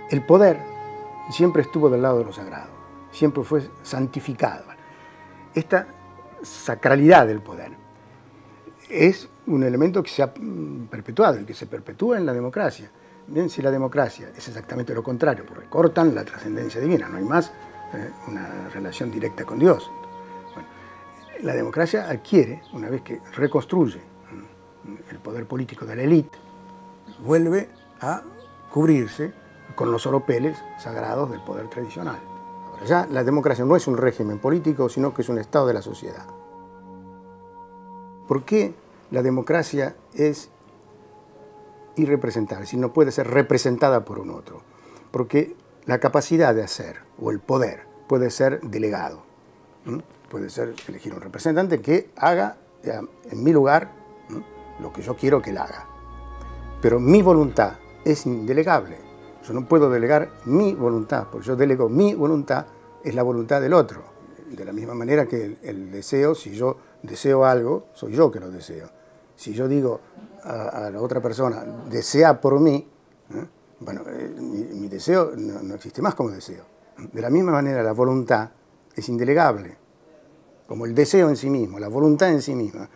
El poder siempre estuvo del lado de lo sagrado, siempre fue santificado. Esta sacralidad del poder es un elemento que se ha perpetuado y que se perpetúa en la democracia. Bien, si la democracia es exactamente lo contrario, porque cortan la trascendencia divina, no hay más una relación directa con Dios. Bueno, la democracia adquiere, una vez que reconstruye el poder político de la élite, vuelve a cubrirse con los oropeles sagrados del poder tradicional. Ahora ya la democracia no es un régimen político, sino que es un estado de la sociedad. ¿Por qué la democracia es irrepresentable, si no puede ser representada por un otro? Porque la capacidad de hacer, o el poder, puede ser delegado. Puede ser elegir un representante que haga en mi lugar lo que yo quiero que él haga. Pero mi voluntad es indelegable. Yo no puedo delegar mi voluntad, porque yo delego mi voluntad, es la voluntad del otro. De la misma manera que el deseo, si yo deseo algo, soy yo que lo deseo. Si yo digo a la otra persona, desea por mí, bueno, mi deseo no existe más como deseo. De la misma manera, la voluntad es indelegable, como el deseo en sí mismo, la voluntad en sí misma.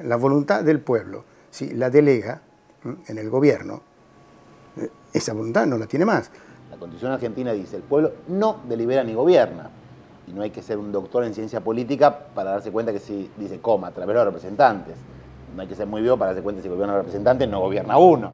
La voluntad del pueblo, si la delega en el gobierno, esa voluntad no la tiene más. La Constitución argentina dice, el pueblo no delibera ni gobierna. Y no hay que ser un doctor en ciencia política para darse cuenta que si dice coma, a través de los representantes. No hay que ser muy vivo para darse cuenta que si gobierna el representante no gobierna uno.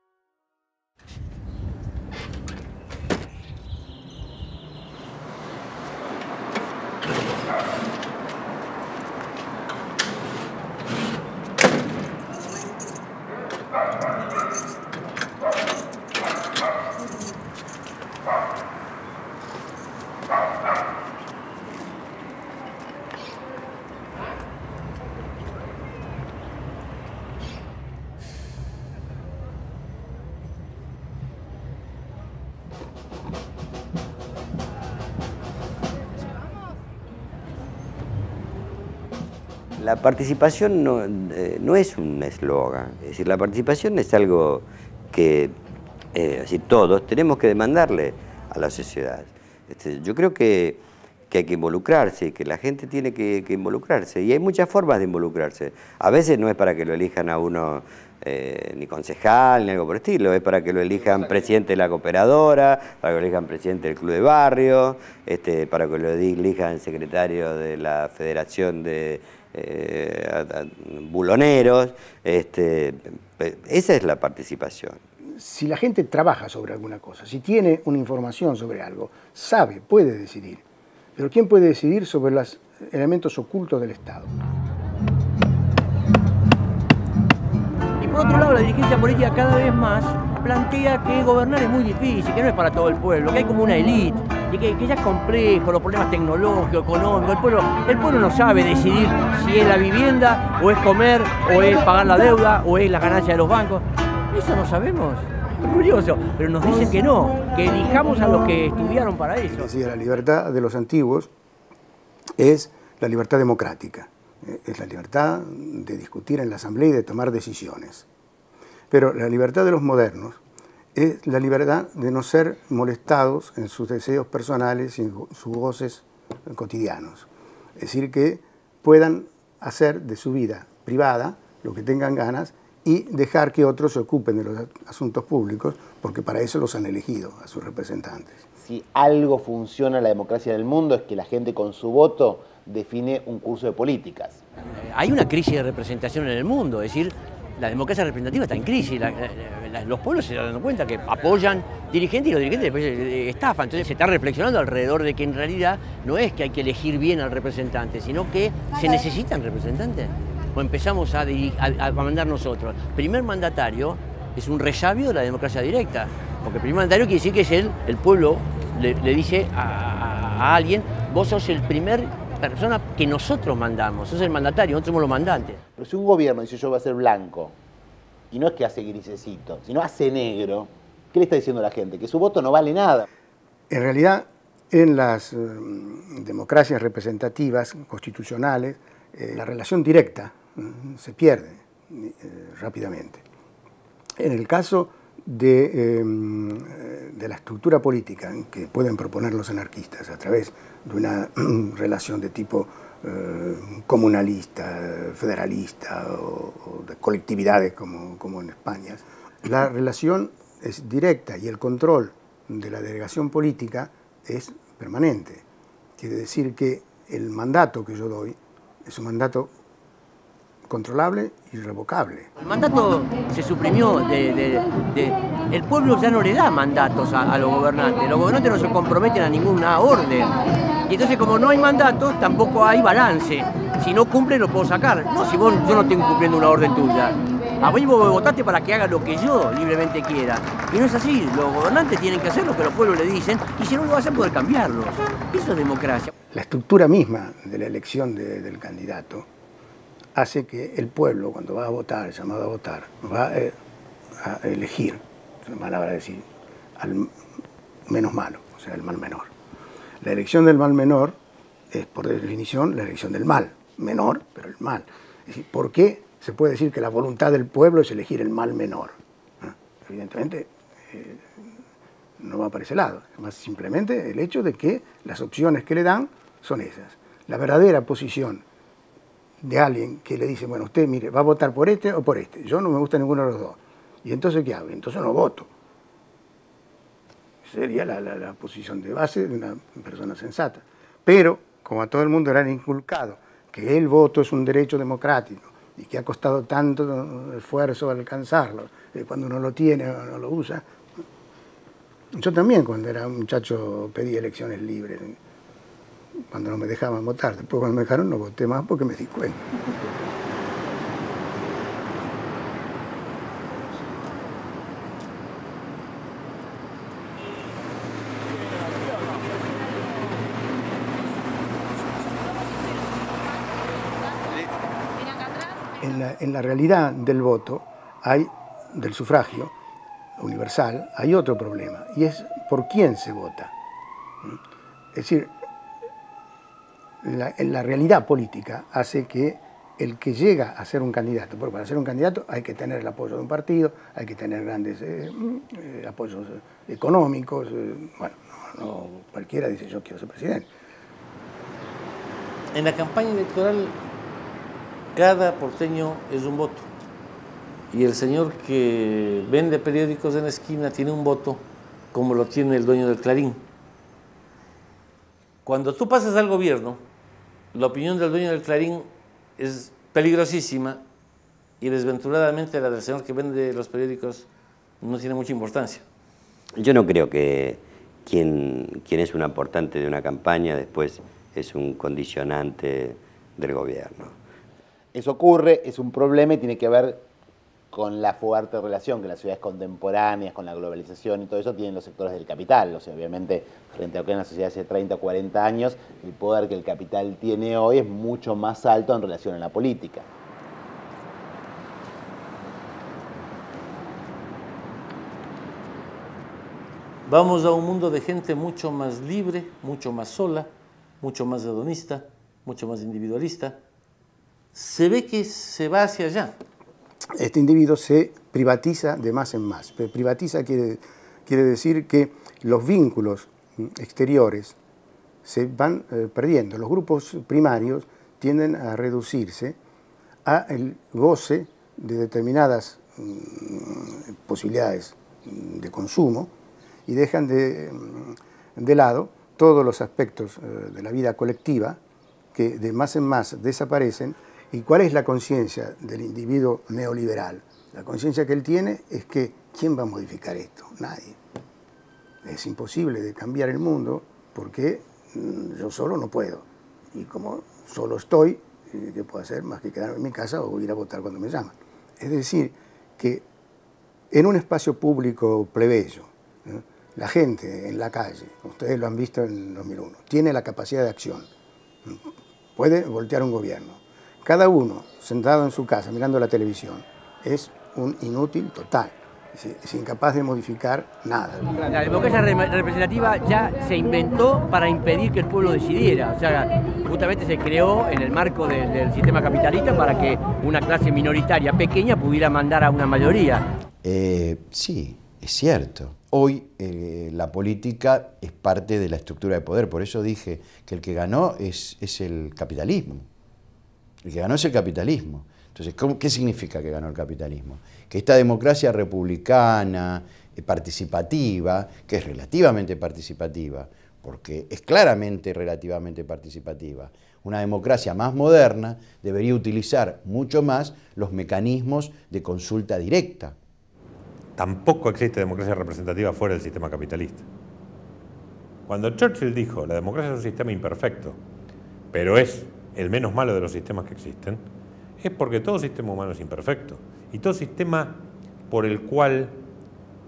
La participación no es un eslogan, es decir, la participación es algo que todos tenemos que demandarle a la sociedad. Yo creo que hay que involucrarse, que la gente tiene que involucrarse, y hay muchas formas de involucrarse. A veces no es para que lo elijan a uno ni concejal, ni algo por el estilo, es para que lo elijan presidente de la cooperadora, para que lo elijan presidente del club de barrio, para que lo elijan secretario de la Federación de buloneros. Esa es la participación. Si la gente trabaja sobre alguna cosa, si tiene una información sobre algo, sabe, puede decidir. Pero ¿quién puede decidir sobre los elementos ocultos del Estado? Y por otro lado, la dirigencia política cada vez más plantea que gobernar es muy difícil, que no es para todo el pueblo, que hay como una élite, y que ya es complejo, los problemas tecnológicos, económicos. El pueblo no sabe decidir si es la vivienda, o es comer, o es pagar la deuda, o es la ganancia de los bancos. Eso no sabemos. Es curioso, pero nos dicen que no, que elijamos a los que estudiaron para eso. Decía, la libertad de los antiguos es la libertad democrática, es la libertad de discutir en la asamblea y de tomar decisiones. Pero la libertad de los modernos es la libertad de no ser molestados en sus deseos personales y en sus goces cotidianos. Es decir, que puedan hacer de su vida privada lo que tengan ganas y dejar que otros se ocupen de los asuntos públicos, porque para eso los han elegido a sus representantes. Si algo funciona en la democracia en el mundo es que la gente con su voto define un curso de políticas. Hay una crisis de representación en el mundo, es decir, la democracia representativa está en crisis, los pueblos se dan cuenta que apoyan dirigentes y los dirigentes después estafan. Entonces se está reflexionando alrededor de que en realidad no es que hay que elegir bien al representante, sino que se necesitan representantes. O empezamos a mandar nosotros. Primer mandatario es un resabio de la democracia directa, porque el primer mandatario quiere decir que es el pueblo le dice a alguien, vos sos el primer persona que nosotros mandamos, sos el mandatario, nosotros somos los mandantes. Pero si un gobierno dice yo voy a ser blanco, y no es que hace grisecito, sino hace negro, ¿qué le está diciendo a la gente? Que su voto no vale nada. En realidad, en las democracias representativas, constitucionales, la relación directa se pierde rápidamente. En el caso de la estructura política que pueden proponer los anarquistas a través de una relación de tipo comunalista, federalista o de colectividades como en España, la relación es directa y el control de la delegación política es permanente. Quiere decir que el mandato que yo doy es un mandato controlable y irrevocable. El mandato se suprimió, el pueblo ya no le da mandatos a los gobernantes no se comprometen a ninguna orden. Y entonces como no hay mandatos, tampoco hay balance. Si no cumple, lo puedo sacar. No, si yo no estoy cumpliendo una orden tuya. A mí vos me votaste para que haga lo que yo libremente quiera. Y no es así, los gobernantes tienen que hacer lo que los pueblos le dicen y si no lo hacen poder cambiarlos. Eso es democracia. La estructura misma de la elección del candidato hace que el pueblo, cuando va a votar, llamado a votar, va a elegir, es palabra decir, al menos malo, o sea, el mal menor. La elección del mal menor es, por definición, la elección del mal menor, pero el mal. Es decir, ¿por qué se puede decir que la voluntad del pueblo es elegir el mal menor? Evidentemente, no va por ese lado. Es más simplemente el hecho de que las opciones que le dan son esas. La verdadera posición de alguien que le dice, bueno, usted, mire, va a votar por este o por este. Yo no me gusta ninguno de los dos. ¿Y entonces qué hago? Entonces no voto. Sería la posición de base de una persona sensata. Pero, como a todo el mundo le han inculcado que el voto es un derecho democrático y que ha costado tanto esfuerzo alcanzarlo, cuando uno lo tiene o no lo usa. Yo también, cuando era un muchacho, pedí elecciones libres, cuando no me dejaban votar. Después, cuando me dejaron, no voté más porque me di cuenta. En la realidad del voto, del sufragio universal, hay otro problema, y es por quién se vota. Es decir, la realidad política hace que el que llega a ser un candidato, porque para ser un candidato hay que tener el apoyo de un partido, hay que tener grandes apoyos económicos, bueno, no cualquiera dice yo quiero ser presidente. En la campaña electoral cada porteño es un voto y el señor que vende periódicos en la esquina tiene un voto como lo tiene el dueño del Clarín. Cuando tú pasas al gobierno, la opinión del dueño del Clarín es peligrosísima y desventuradamente la del señor que vende los periódicos no tiene mucha importancia. Yo no creo que quien es un aportante de una campaña después es un condicionante del gobierno. Eso ocurre, es un problema y tiene que ver con la fuerte relación que las ciudades contemporáneas, con la globalización y todo eso tienen los sectores del capital. O sea, obviamente, frente a lo que es una sociedad hace 30 o 40 años, el poder que el capital tiene hoy es mucho más alto en relación a la política. Vamos a un mundo de gente mucho más libre, mucho más sola, mucho más hedonista, mucho más individualista. Se ve que se va hacia allá. Este individuo se privatiza de más en más. Privatiza quiere decir que los vínculos exteriores se van perdiendo. Los grupos primarios tienden a reducirse al goce de determinadas posibilidades de consumo y dejan de lado todos los aspectos de la vida colectiva que de más en más desaparecen. ¿Y cuál es la conciencia del individuo neoliberal? La conciencia que él tiene es que ¿quién va a modificar esto? Nadie. Es imposible de cambiar el mundo porque yo solo no puedo. Y como solo estoy, ¿qué puedo hacer más que quedarme en mi casa o ir a votar cuando me llaman? Es decir, que en un espacio público plebeyo, la gente en la calle, ustedes lo han visto en 2001, tiene la capacidad de acción, puede voltear un gobierno. Cada uno, sentado en su casa, mirando la televisión, es un inútil total, es incapaz de modificar nada. La democracia representativa ya se inventó para impedir que el pueblo decidiera, o sea, justamente se creó en el marco del sistema capitalista para que una clase minoritaria pequeña pudiera mandar a una mayoría. Sí, es cierto. Hoy la política es parte de la estructura de poder, por eso dije que el que ganó es el capitalismo. El que ganó es el capitalismo. Entonces, ¿qué significa que ganó el capitalismo? Que esta democracia republicana, participativa, que es relativamente participativa, porque es claramente relativamente participativa, una democracia más moderna debería utilizar mucho más los mecanismos de consulta directa. Tampoco existe democracia representativa fuera del sistema capitalista. Cuando Churchill dijo, la democracia es un sistema imperfecto, pero es el menos malo de los sistemas que existen, es porque todo sistema humano es imperfecto. Y todo sistema por el cual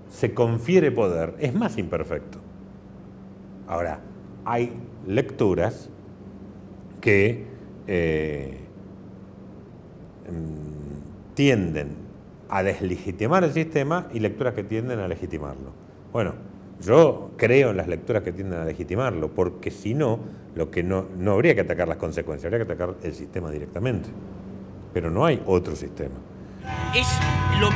se confiere poder es más imperfecto. Ahora, hay lecturas que tienden a deslegitimar el sistema y lecturas que tienden a legitimarlo. Bueno, yo creo en las lecturas que tienden a legitimarlo, porque si no, no habría que atacar las consecuencias, habría que atacar el sistema directamente. Pero no hay otro sistema. Es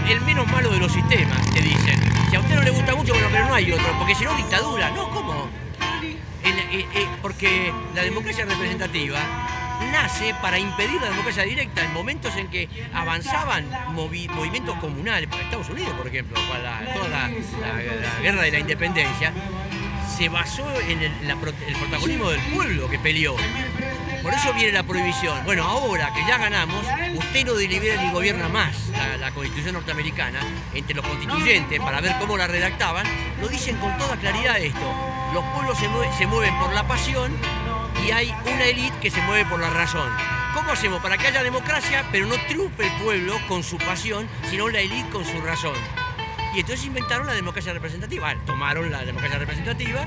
el menos malo de los sistemas, te dicen. Si a usted no le gusta mucho, bueno, pero no hay otro, porque si no, dictadura. No, ¿cómo? Porque la democracia representativa nace para impedir la democracia directa en momentos en que avanzaban movimientos comunales. Para Estados Unidos, por ejemplo, para toda la guerra de la independencia, se basó en el protagonismo del pueblo que peleó. Por eso viene la prohibición. Bueno, ahora que ya ganamos, usted no delibera ni gobierna más la Constitución norteamericana entre los constituyentes para ver cómo la redactaban. Lo dicen con toda claridad esto. Los pueblos se mueven por la pasión y hay una élite que se mueve por la razón. ¿Cómo hacemos para que haya democracia, pero no triunfe el pueblo con su pasión, sino la élite con su razón? Y entonces inventaron la democracia representativa. Tomaron la democracia representativa,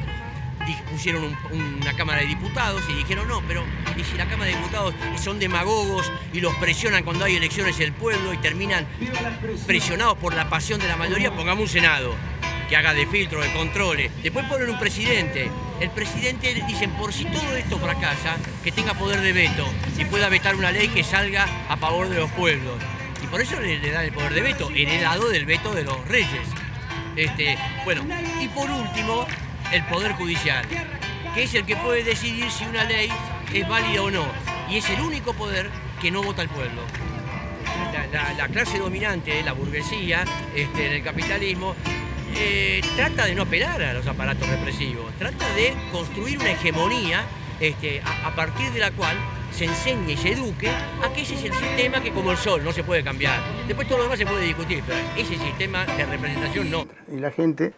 pusieron una Cámara de Diputados y dijeron, no, pero ¿y si la Cámara de Diputados son demagogos y los presionan cuando hay elecciones el pueblo y terminan presionados por la pasión de la mayoría? Pongamos un Senado que haga de filtro, de controles. Después ponen un presidente. El presidente, dicen, por si todo esto fracasa, que tenga poder de veto y pueda vetar una ley que salga a favor de los pueblos. Y por eso le dan el poder de veto, heredado del veto de los reyes. Bueno, y por último, el Poder Judicial, que es el que puede decidir si una ley es válida o no. Y es el único poder que no vota el pueblo. La clase dominante, la burguesía, el capitalismo, trata de no apelar a los aparatos represivos, trata de construir una hegemonía a partir de la cual se enseñe y se eduque a que ese es el sistema que, como el sol, no se puede cambiar. Después todo lo demás se puede discutir, pero ese sistema de representación no. Y la gente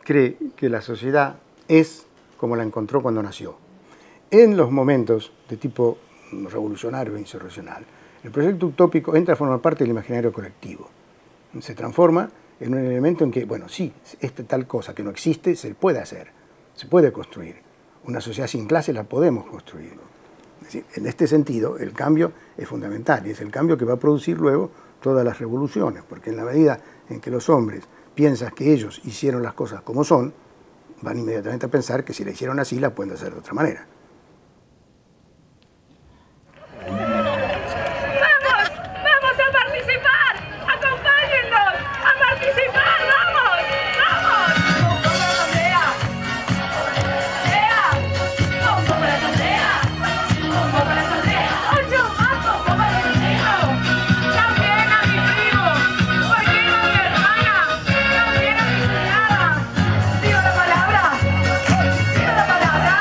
cree que la sociedad es como la encontró cuando nació. En los momentos de tipo revolucionario e insurreccional, el proyecto utópico entra a formar parte del imaginario colectivo. Se transforma en un elemento en que, bueno, sí, esta tal cosa que no existe se puede hacer, se puede construir. Una sociedad sin clases la podemos construir. Es decir, en este sentido, el cambio es fundamental y es el cambio que va a producir luego todas las revoluciones, porque en la medida en que los hombres piensan que ellos hicieron las cosas como son, van inmediatamente a pensar que si la hicieron así, la pueden hacer de otra manera. ¡Vamos a participar! ¡Acompáñennos a participar! ¡Vamos! ¡Vamos! ¡Vamos por la asamblea! ¡Vamos por la asamblea! ¡Vamos por la asamblea! ¡Ocho pasos por el partido! ¡También a mi primo! ¿Por qué no a mi hermana? ¡También a mi cuñada! ¡Digo la palabra! ¡Digo la palabra!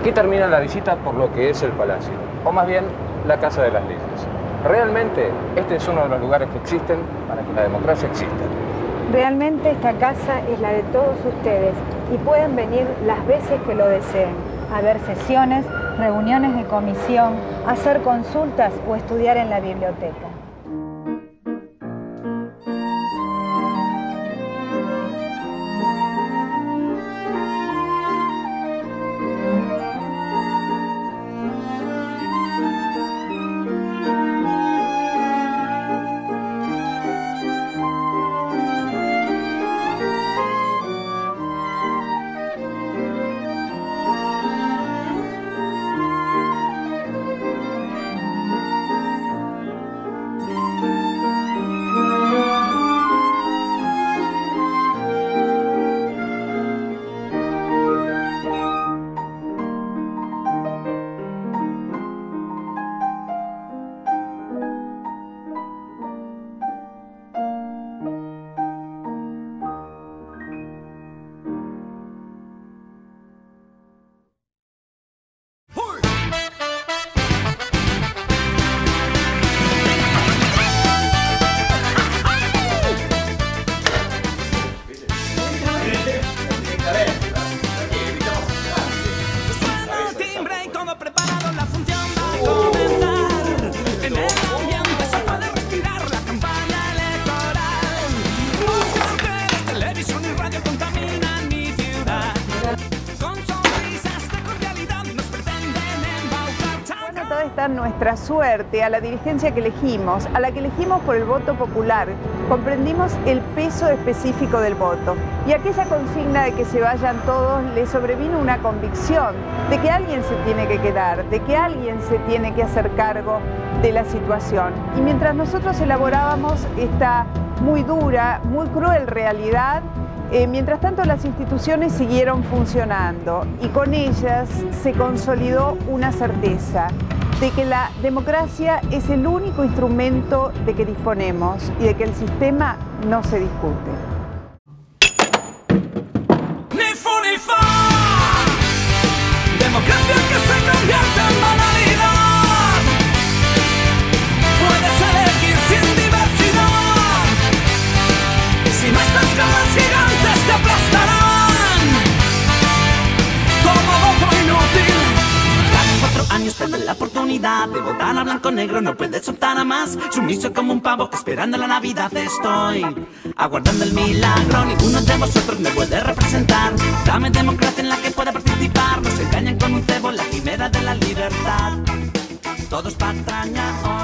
Aquí termina la visita por lo que es el Palacio, o más bien la Casa de las Leyes. Realmente este es uno de los lugares que existen para que la democracia exista. Realmente esta casa es la de todos ustedes y pueden venir las veces que lo deseen, a ver sesiones, reuniones de comisión, hacer consultas o estudiar en la biblioteca. Nuestra suerte, a la dirigencia que elegimos, a la que elegimos por el voto popular. Comprendimos el peso específico del voto y aquella consigna de que se vayan todos le sobrevino una convicción de que alguien se tiene que quedar, de que alguien se tiene que hacer cargo de la situación. Y mientras nosotros elaborábamos esta muy dura, muy cruel realidad, mientras tanto las instituciones siguieron funcionando y con ellas se consolidó una certeza de que la democracia es el único instrumento de que disponemos y de que el sistema no se discute. Ni fu ni fa, democracia que se convierte en banalidad. Puedes elegir sin diversidad, si no estás con los gigantes te aplastarán como voto inútil. 4 años pierden la oportunidad de votar a blanco negro, no puedes soltar a más. Sumiso como un pavo esperando la Navidad estoy, aguardando el milagro. Ninguno de vosotros me puede representar. Dame democracia en la que pueda participar. Nos engañan con un cebo, la quimera de la libertad. Todos patraña hoy.